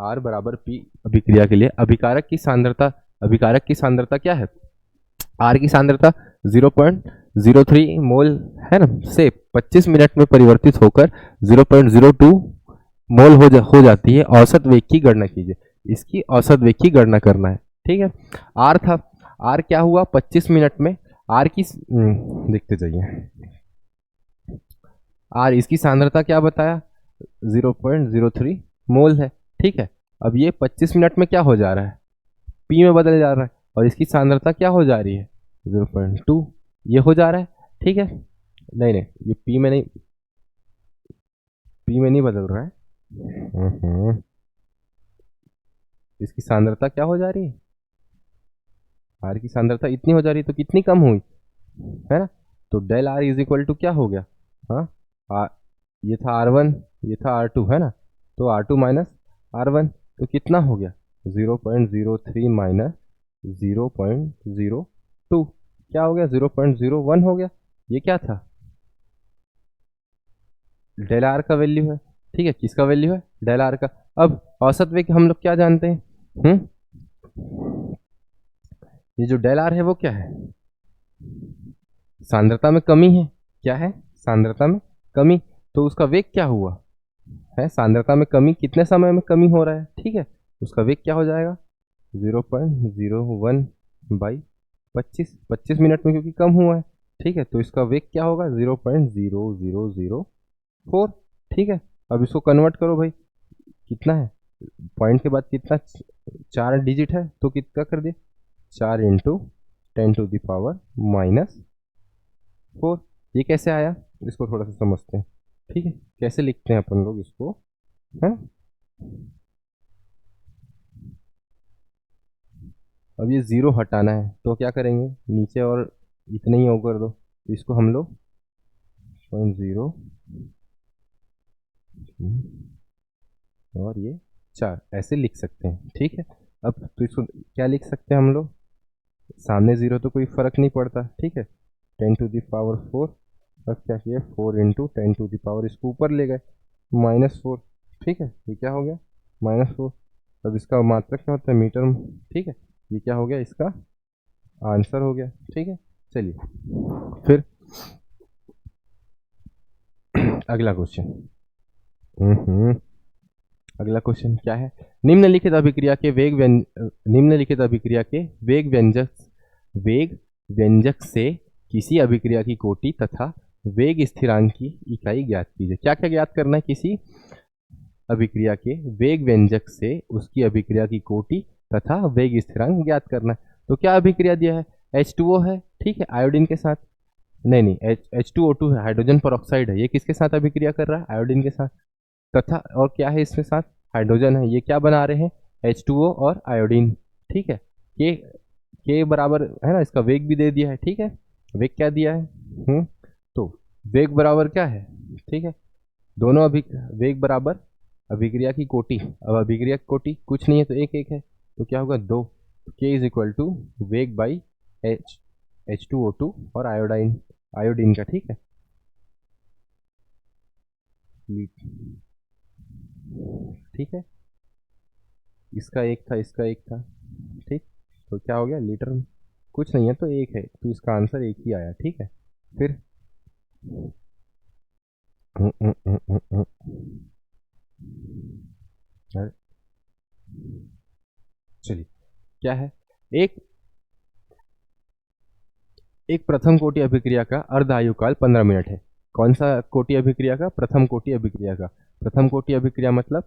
आर बराबर पी अभिक्रिया के लिए अभिकारक की सांद्रता क्या है? आर की सांद्रता 0.03 मोल है ना, से 25 मिनट में परिवर्तित होकर 0.02 मोल हो जाती है। औसत वेग की गणना कीजिए। इसकी औसत वेग की गणना करना है। ठीक है, आर था, आर क्या हुआ 25 मिनट में, आर की देखते जाइए, आर इसकी सांद्रता क्या बताया 0.03 मोल है। ठीक है, अब ये 25 मिनट में क्या हो जा रहा है, पी में बदल जा रहा है, और इसकी सांद्रता क्या हो जा रही है 0.2, ये हो जा रहा है। ठीक है, नहीं ये पी में नहीं बदल रहा है, इसकी सांद्रता क्या हो जा रही है, आर की सांद्रता इतनी हो जा रही है, तो कितनी कम हुई है ना, तो del R is equal to क्या हो गया, हाँ ये था R1, ये था R2 है ना, तो R2 माइनस R1 तो कितना हो गया 0.03 माइनस 0.02 क्या हो गया 0.01 हो गया। ये क्या था, डेल आर का वैल्यू है। ठीक है, किसका वैल्यू है, डेल आर का। अब औसत वेग हम लोग क्या जानते हैं, ये जो डेल आर है वो क्या है, सांद्रता में कमी है। क्या है, सांद्रता में कमी, तो उसका वेग क्या हुआ है, सांद्रता में कमी, कितने समय में कमी हो रहा है। ठीक है, उसका वेग क्या हो जाएगा 0.01 बाई 25 मिनट में, क्योंकि कम हुआ है। ठीक है, तो इसका वेग क्या होगा 0.0004। ठीक है, अब इसको कन्वर्ट करो भाई, कितना है, पॉइंट के बाद कितना 4 डिजिट है, तो कितना कर दिए 4 इंटू 10⁻⁻⁴। ये कैसे आया, इसको थोड़ा सा समझते हैं। ठीक है, कैसे लिखते हैं अपन लोग इसको, है अब ये 0 हटाना है, तो क्या करेंगे, नीचे और इतने ही कर दो, तो इसको हम लोग 0 और ये 4 ऐसे लिख सकते हैं। ठीक है, अब तो इसको क्या लिख सकते हैं हम लोग, सामने 0 तो कोई फर्क नहीं पड़ता। ठीक है, 10⁻⁴, अब क्या किया 4 इंटू 10⁻, इसको ऊपर ले गए -4। ठीक है, ये क्या हो गया -4। अब इसका मात्रक क्या होता है, मीटर में। ठीक है, ये क्या हो गया, इसका आंसर हो गया। ठीक है, चलिए फिर अगला क्वेश्चन। अगला क्वेश्चन क्या है, निम्नलिखित अभिक्रिया के वेग व्यंजक से किसी अभिक्रिया की कोटि तथा वेग स्थिरांक की इकाई ज्ञात कीजिए। क्या क्या ज्ञात करना है, किसी अभिक्रिया के वेग व्यंजक से उसकी अभिक्रिया की कोटि तथा वेग स्थिरांक ज्ञात करना है। तो क्या अभिक्रिया दिया है, H2O है। ठीक है, आयोडीन के साथ, नहीं H2O2 है, हाइड्रोजन पेरोक्साइड है। ये किसके साथ अभिक्रिया कर रहा है, आयोडीन के साथ। तथा और क्या है इसके साथ, हाइड्रोजन है। ये क्या बना रहे हैं, H2O और आयोडीन। ठीक है, के बराबर है ना, इसका वेग भी दे दिया है। ठीक है, वेग क्या दिया है, तो वेग बराबर क्या है, ठीक है, दोनों वेग बराबर अभिक्रिया की कोटि। अब अभिक्रिया की कोटि कुछ नहीं है, तो एक है, तो क्या होगा 2। के इज इक्वल टू वेग बाई H2O2 और आयोडीन का। ठीक है, ठीक है, इसका एक था, इसका एक था। ठीक, तो क्या हो गया, लीटर में कुछ नहीं है, तो एक है, तो इसका आंसर एक ही आया। ठीक है, फिर चलिए क्या है, एक प्रथम कोटि अभिक्रिया का अर्ध आयुकाल 15 मिनट है। कौन सा कोटि अभिक्रिया का, प्रथम कोटि अभिक्रिया का। प्रथम कोटि अभिक्रिया मतलब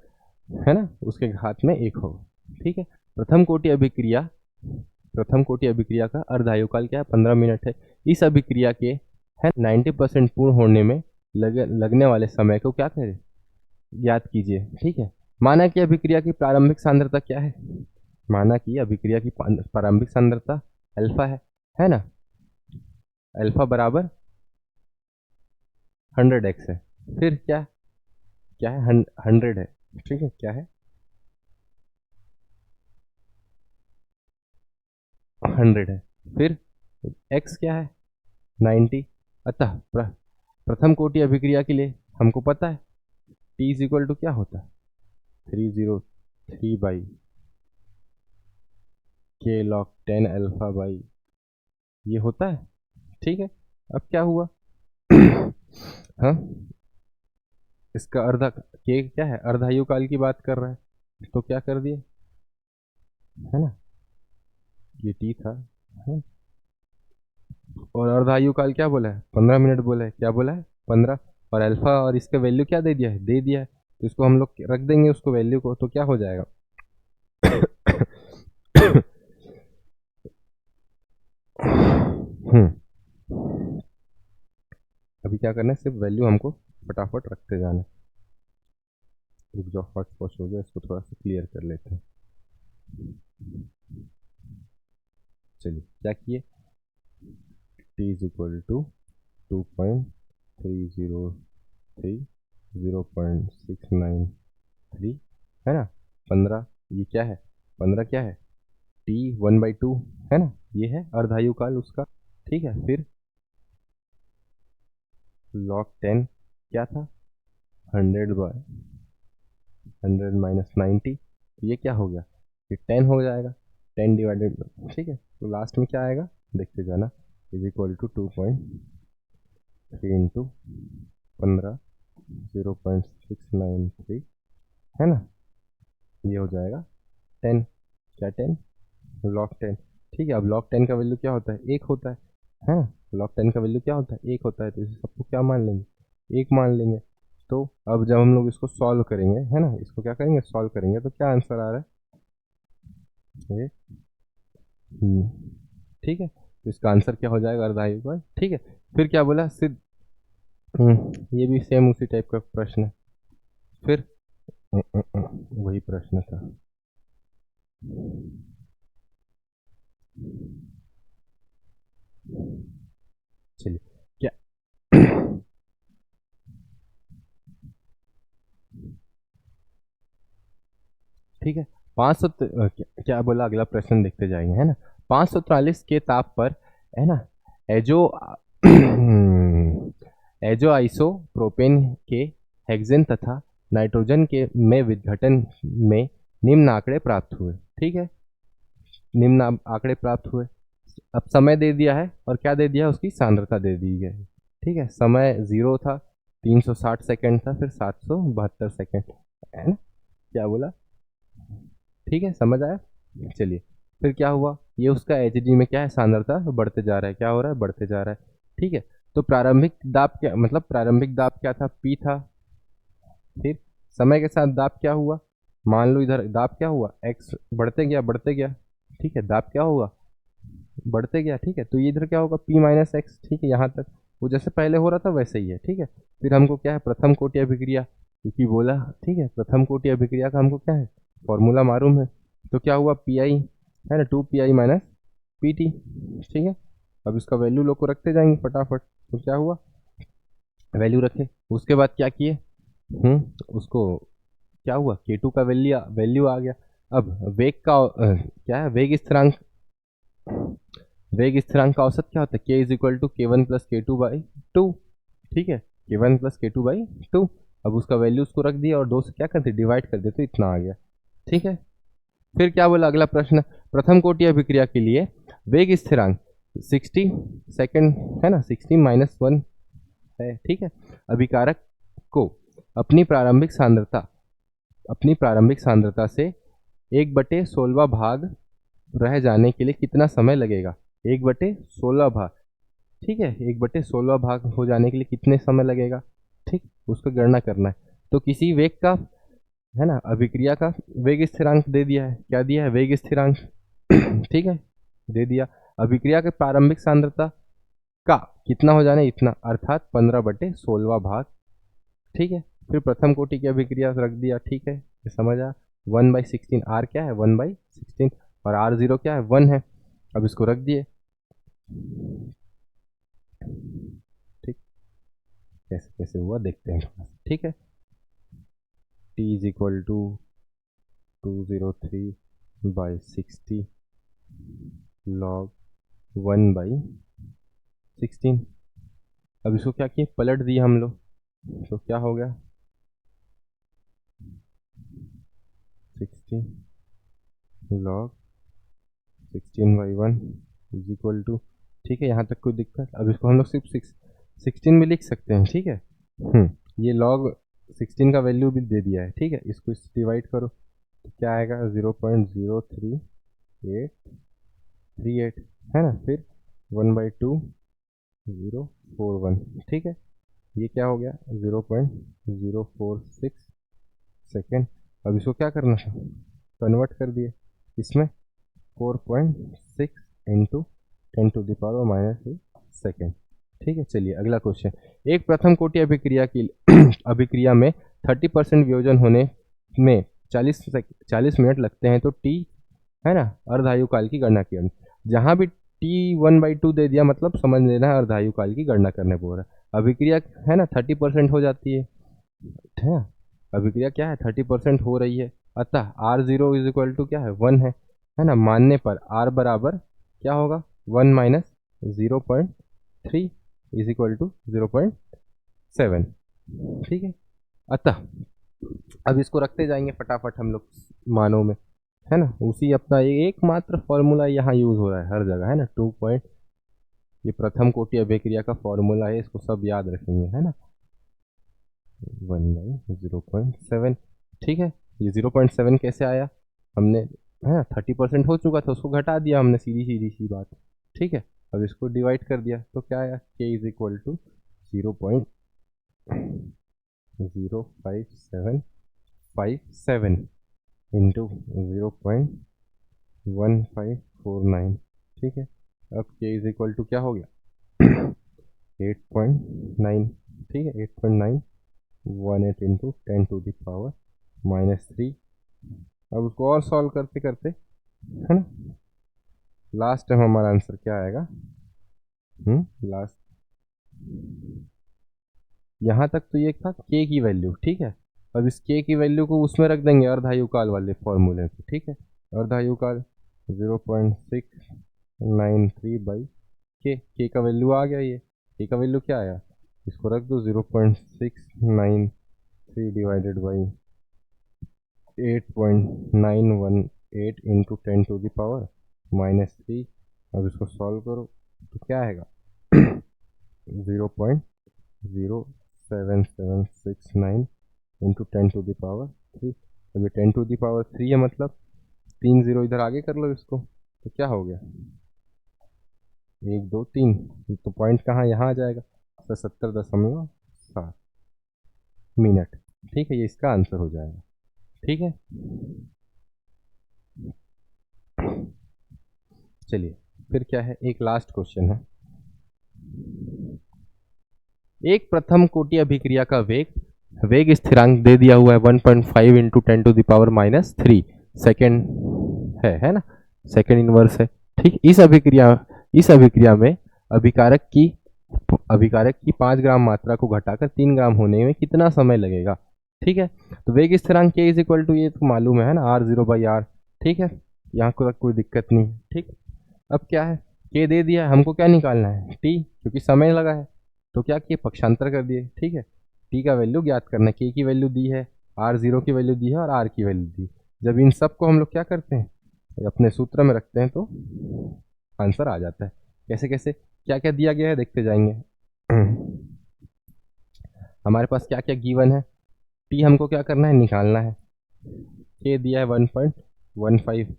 है ना, उसके घात में 1 हो। ठीक है, प्रथम कोटि अभिक्रिया का अर्ध आयुकाल क्या है, 15 मिनट है। इस अभिक्रिया के है 90% पूर्ण होने में लगने वाले समय को क्या करें, ज्ञात कीजिए। ठीक है, माना कि अभिक्रिया की प्रारंभिक सांद्रता क्या है? माना कि अभिक्रिया की प्रारंभिक सांद्रता अल्फा है ना? अल्फा बराबर 100x है। फिर क्या क्या है? 100 है, ठीक है, क्या है? 100 है। फिर x क्या है? 90। अतः प्रथम कोटि अभिक्रिया के लिए हमको पता है t इज इक्वल टू क्या होता है? 303 k log 10 अल्फा बाई ये होता है, ठीक है। अब क्या हुआ? हाँ, इसका अर्धा के क्या है? अर्धायु काल की बात कर रहा है, तो क्या कर दिए, है ना? ये टी था, है? और अर्धायु काल क्या बोला है? 15 मिनट बोला है। क्या बोला है? 15। और अल्फा और इसका वैल्यू क्या दे दिया है? दे दिया है। तो इसको हम लोग रख देंगे उसको वैल्यू को, तो क्या हो जाएगा? अभी क्या करना है, सिर्फ वैल्यू हमको फटाफट रखते जाना है। रुक जाओ, फर्स्ट फर्स्ट हो गया, इसको थोड़ा सा क्लियर कर लेते हैं। चलिए क्या किए, t इज इक्वल टू 2.303 0.693 है ना? 15, ये क्या है? 15 क्या है? t 1/2 है ना? ये है अर्धायु काल उसका, ठीक है। फिर log 10 क्या था? 100 माइनस 90, तो ये क्या हो गया? ये 10 हो जाएगा, 10 डिवाइडेड, ठीक है। तो लास्ट में क्या आएगा देखते जाना, इज इक्वल टू 2.3 इंटू 15 0.693 है ना? ये हो जाएगा 10। क्या 10? log 10, ठीक है। अब log 10 का वैल्यू क्या होता है? 1 होता है ना? log 10 का वैल्यू क्या होता है? 1 होता है। तो इसे सबको क्या मान लेंगे? 1 मान लेंगे। तो अब जब हम लोग इसको सॉल्व करेंगे, है ना, इसको क्या करेंगे, सॉल्व करेंगे, तो क्या आंसर आ रहा है? ये ठीक है। तो इसका आंसर क्या हो जाएगा? अर्धायु काल, ठीक है। फिर क्या बोला? सिद्ध, ये भी सेम उसी टाइप का प्रश्न है। फिर वही प्रश्न था। चलिए क्या ठीक है। 500 क्या बोला? अगला प्रश्न देखते जाएंगे, है ना? 543 के ताप पर, है ना, एजो एजो आइसो प्रोपेन के हेक्सेन तथा नाइट्रोजन के में विघटन में निम्न आंकड़े प्राप्त हुए, ठीक है। निम्न आंकड़े प्राप्त हुए। अब समय दे दिया है और क्या दे दिया है? उसकी सांद्रता दे दी है, ठीक है। समय 0 था, 360 सेकंड था, फिर 772 सेकंड, है ना? क्या बोला? ठीक है, समझ आया? चलिए फिर क्या हुआ, ये उसका एच में क्या है? सांद्रता बढ़ते जा रहा है। क्या हो रहा है? बढ़ते जा रहा है, ठीक है। तो प्रारंभिक दाब क्या, मतलब प्रारंभिक दाब क्या था? पी था। फिर समय के साथ दाब क्या हुआ? मान लो इधर दाब क्या हुआ? एक्स बढ़ते गया, बढ़ते गया, ठीक है। दाब क्या हुआ? बढ़ते गया, ठीक है। तो ये इधर क्या होगा? पी माइनस एक्स, ठीक है। यहाँ तक वो जैसे पहले हो रहा था वैसे ही है, ठीक है। फिर हमको क्या है? प्रथम कोटि अभिक्रिया, क्योंकि बोला, ठीक है, प्रथम कोटि अभिक्रिया का हमको क्या है? फॉर्मूला मालूम है। तो क्या हुआ? पी आई, है ना, 2 PI माइनस PT, ठीक है। अब इसका वैल्यू लोग को रखते जाएंगे फटाफट। तो क्या हुआ? वैल्यू रखे, उसके बाद क्या किए? उसको क्या हुआ? K2 का वैल्यू वैल्यू आ गया। अब वेग का क्या है? वेग स्थिरांक का औसत क्या होता है? K is equal to K1 plus K2/2, ठीक है। K1 plus K2/2। अब उसका वैल्यू उसको रख दिया और 2 से क्या करते? डिवाइड कर देते, तो इतना आ गया, ठीक है। फिर क्या बोला अगला प्रश्न? प्रथम कोटि अभिक्रिया के लिए वेग स्थिरांक 60 सेकंड, है ना, 60 - 1 है, ठीक है। अभिकारक को अपनी प्रारंभिक सांद्रता से 1/16 भाग रह जाने के लिए कितना समय लगेगा? 1/16 भाग, ठीक है। 1/16 भाग हो जाने के लिए कितने समय लगेगा, ठीक, उसको गणना करना है। तो किसी वेग का, है ना, अभिक्रिया का वेग स्थिरांक दे दिया है। क्या दिया है? वेग स्थिरांक ठीक है, दे दिया। अभिक्रिया के प्रारंभिक सांद्रता का कितना हो जाना है? इतना, अर्थात 15/16 भाग, ठीक है। फिर प्रथम कोटि की अभिक्रिया रख दिया, ठीक है। ये समझ आ 1/16 आर क्या है 1/16 और आर जीरो क्या है 1 है। अब इसको रख दिए, ठीक, कैसे कैसे हुआ देखते हैं थोड़ा सा, ठीक है। t is equal to 203/60 log 1/16। अब इसको क्या किए, पलट दिए हम लोग, तो क्या हो गया 60 log 16/1 इज इक्वल टू, ठीक है। यहाँ तक कोई दिक्कत? अब इसको हम लोग सिर्फ 16 में लिख सकते हैं, ठीक है। ये log 16 का वैल्यू भी दे दिया है, ठीक है। इसको इस डिवाइड करो तो क्या आएगा 0.03838 है ना, फिर 1/2041, ठीक है। ये क्या हो गया 0.046 सेकेंड। अब इसको क्या करना था, कन्वर्ट कर दिए इसमें 4.6 इंटू 10⁻³ सेकेंड, ठीक है। चलिए अगला क्वेश्चन, एक प्रथम कोटि अभिक्रिया की अभिक्रिया में 30% वियोजन होने में 40 मिनट लगते हैं, तो टी है ना अर्धायु काल की गणना की। जहां भी टी 1/2 दे दिया मतलब समझ लेना है अर्धायु काल की गणना करने बोल रहा है। अभिक्रिया है ना 30% हो जाती है ना, अभिक्रिया क्या है 30% हो रही है, अतः R zero is equal to क्या है 1 है ना। मानने पर आर बराबर क्या होगा 1 माइनस 0.3 इज इक्वल टू 0.7, ठीक है। अतः अब इसको रखते जाएंगे फटाफट हम लोग मानों में, है ना। उसी अपना एकमात्र फॉर्मूला यहाँ यूज हो रहा है हर जगह, है ना 2 पॉइंट, ये प्रथम कोटि अभिक्रिया का फॉर्मूला है, इसको सब याद रखेंगे, है ना 1/0.7, ठीक है। ये 0.7 कैसे आया, हमने है ना 30% हो चुका था उसको घटा दिया हमने, सीधी सीधी सी बात, ठीक है। अब इसको डिवाइड कर दिया तो क्या आया k is equal to 0.05757 into 0.1549, ठीक है। अब k इज इक्वल टू क्या हो गया 8.9, ठीक है 8.918 इंटू 10⁻³ अब उसको और सॉल्व करते करते है ना लास्ट टाइम हमारा आंसर क्या आएगा, लास्ट यहाँ तक तो ये था k की वैल्यू, ठीक है। अब इस k की वैल्यू को उसमें रख देंगे अर्धायु काल वाले फॉर्मूले पे, ठीक है। अर्धायु काल 0.693/k का वैल्यू आ गया, ये k का वैल्यू क्या आया, इसको रख दो 0.693 डिवाइडेड बाई 8.918 इंटू 10⁻³ अब इसको सॉल्व करो तो क्या आएगा 0.07769 इंटू 10⁻³। अब ये 10⁻³ है मतलब 3 0 इधर आगे कर लो इसको, तो क्या हो गया 1 2 3, तो पॉइंट कहाँ यहाँ आ जाएगा 77.7 मिनट, ठीक है। ये इसका आंसर हो जाएगा, ठीक है। चलिए फिर क्या है, एक लास्ट क्वेश्चन है, एक प्रथम कोटि अभिक्रिया का वेग स्थिरांक दे दिया हुआ है 1.5 इंटू 10⁻³ सेकेंड है ना, सेकेंड इनवर्स है, ठीक। इस अभिक्रिया में अभिकारक की 5 ग्राम मात्रा को घटाकर 3 ग्राम होने में कितना समय लगेगा, ठीक है। तो वेग स्थिरांक k इज इक्वल टू ये तो मालूम है ना r0/r, ठीक है। यहाँ कोई दिक्कत नहीं, ठीक। अब क्या है k दे दिया है, हमको क्या निकालना है t, क्योंकि समय लगा है तो क्या किए पक्षांतर कर दिए, ठीक है। t का वैल्यू ज्ञात करना है, k की वैल्यू दी है, r0 की वैल्यू दी है और r की वैल्यू दी। जब इन सब को हम लोग क्या करते हैं अपने सूत्र में रखते हैं तो आंसर आ जाता है। कैसे कैसे क्या क्या दिया गया है देखते जाएंगे। हमारे पास क्या क्या गिवन है, t हमको क्या करना है निकालना है, k दिया है 1.15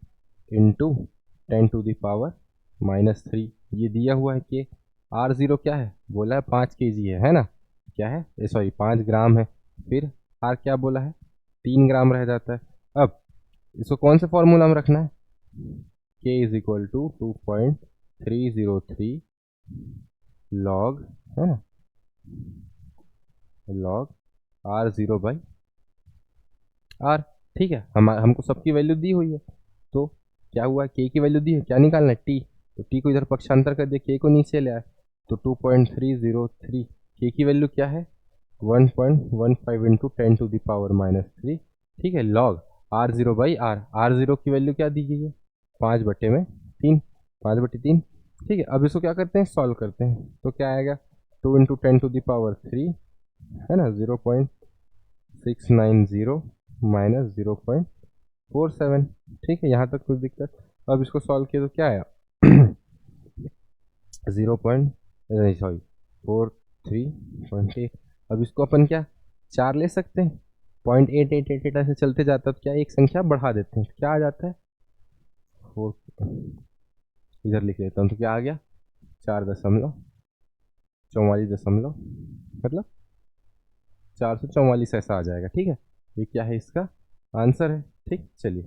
इंटू 10⁻³ ये दिया हुआ है k, r0 क्या है बोला है 5 kg है ना, क्या है सॉरी 5 ग्राम है, फिर r क्या बोला है 3 ग्राम रह जाता है। अब इसको कौन से फॉर्मूला में रखना है, k is equal to 2.303 log है ना लॉग r0/r, ठीक है, हमको सबकी वैल्यू दी हुई है, तो क्या हुआ, के की वैल्यू दी है, क्या निकालना है, टी। तो टी को इधर पक्षांतर कर दिया, के को नीचे ले आए, तो 2.303, के की वैल्यू क्या है 1.15 इंटू 10⁻³ ठीक है, लॉग r0/r, r0 की वैल्यू क्या दी गई है 5/3, 5/3। ठीक है, अब इसको क्या करते हैं, सॉल्व करते हैं, तो क्या आएगा 2 इंटू 10⁻³ है ना, 0.690 माइनस 0.47। ठीक है, यहाँ तक कुछ दिक्कत। अब इसको सॉल्व किया तो क्या आया 0 पॉइंट सॉरी 43.8। अब इसको अपन क्या 4 ले सकते हैं, 0.8888 ऐसे चलते जाता है, तो क्या एक संख्या बढ़ा देते हैं, क्या आ जाता है 4, इधर लिख लेता हूँ, तो क्या आ गया 4.44 मतलब 444 ऐसा आ जाएगा। ठीक है, ये क्या है इसका आंसर है। ठीक, चलिए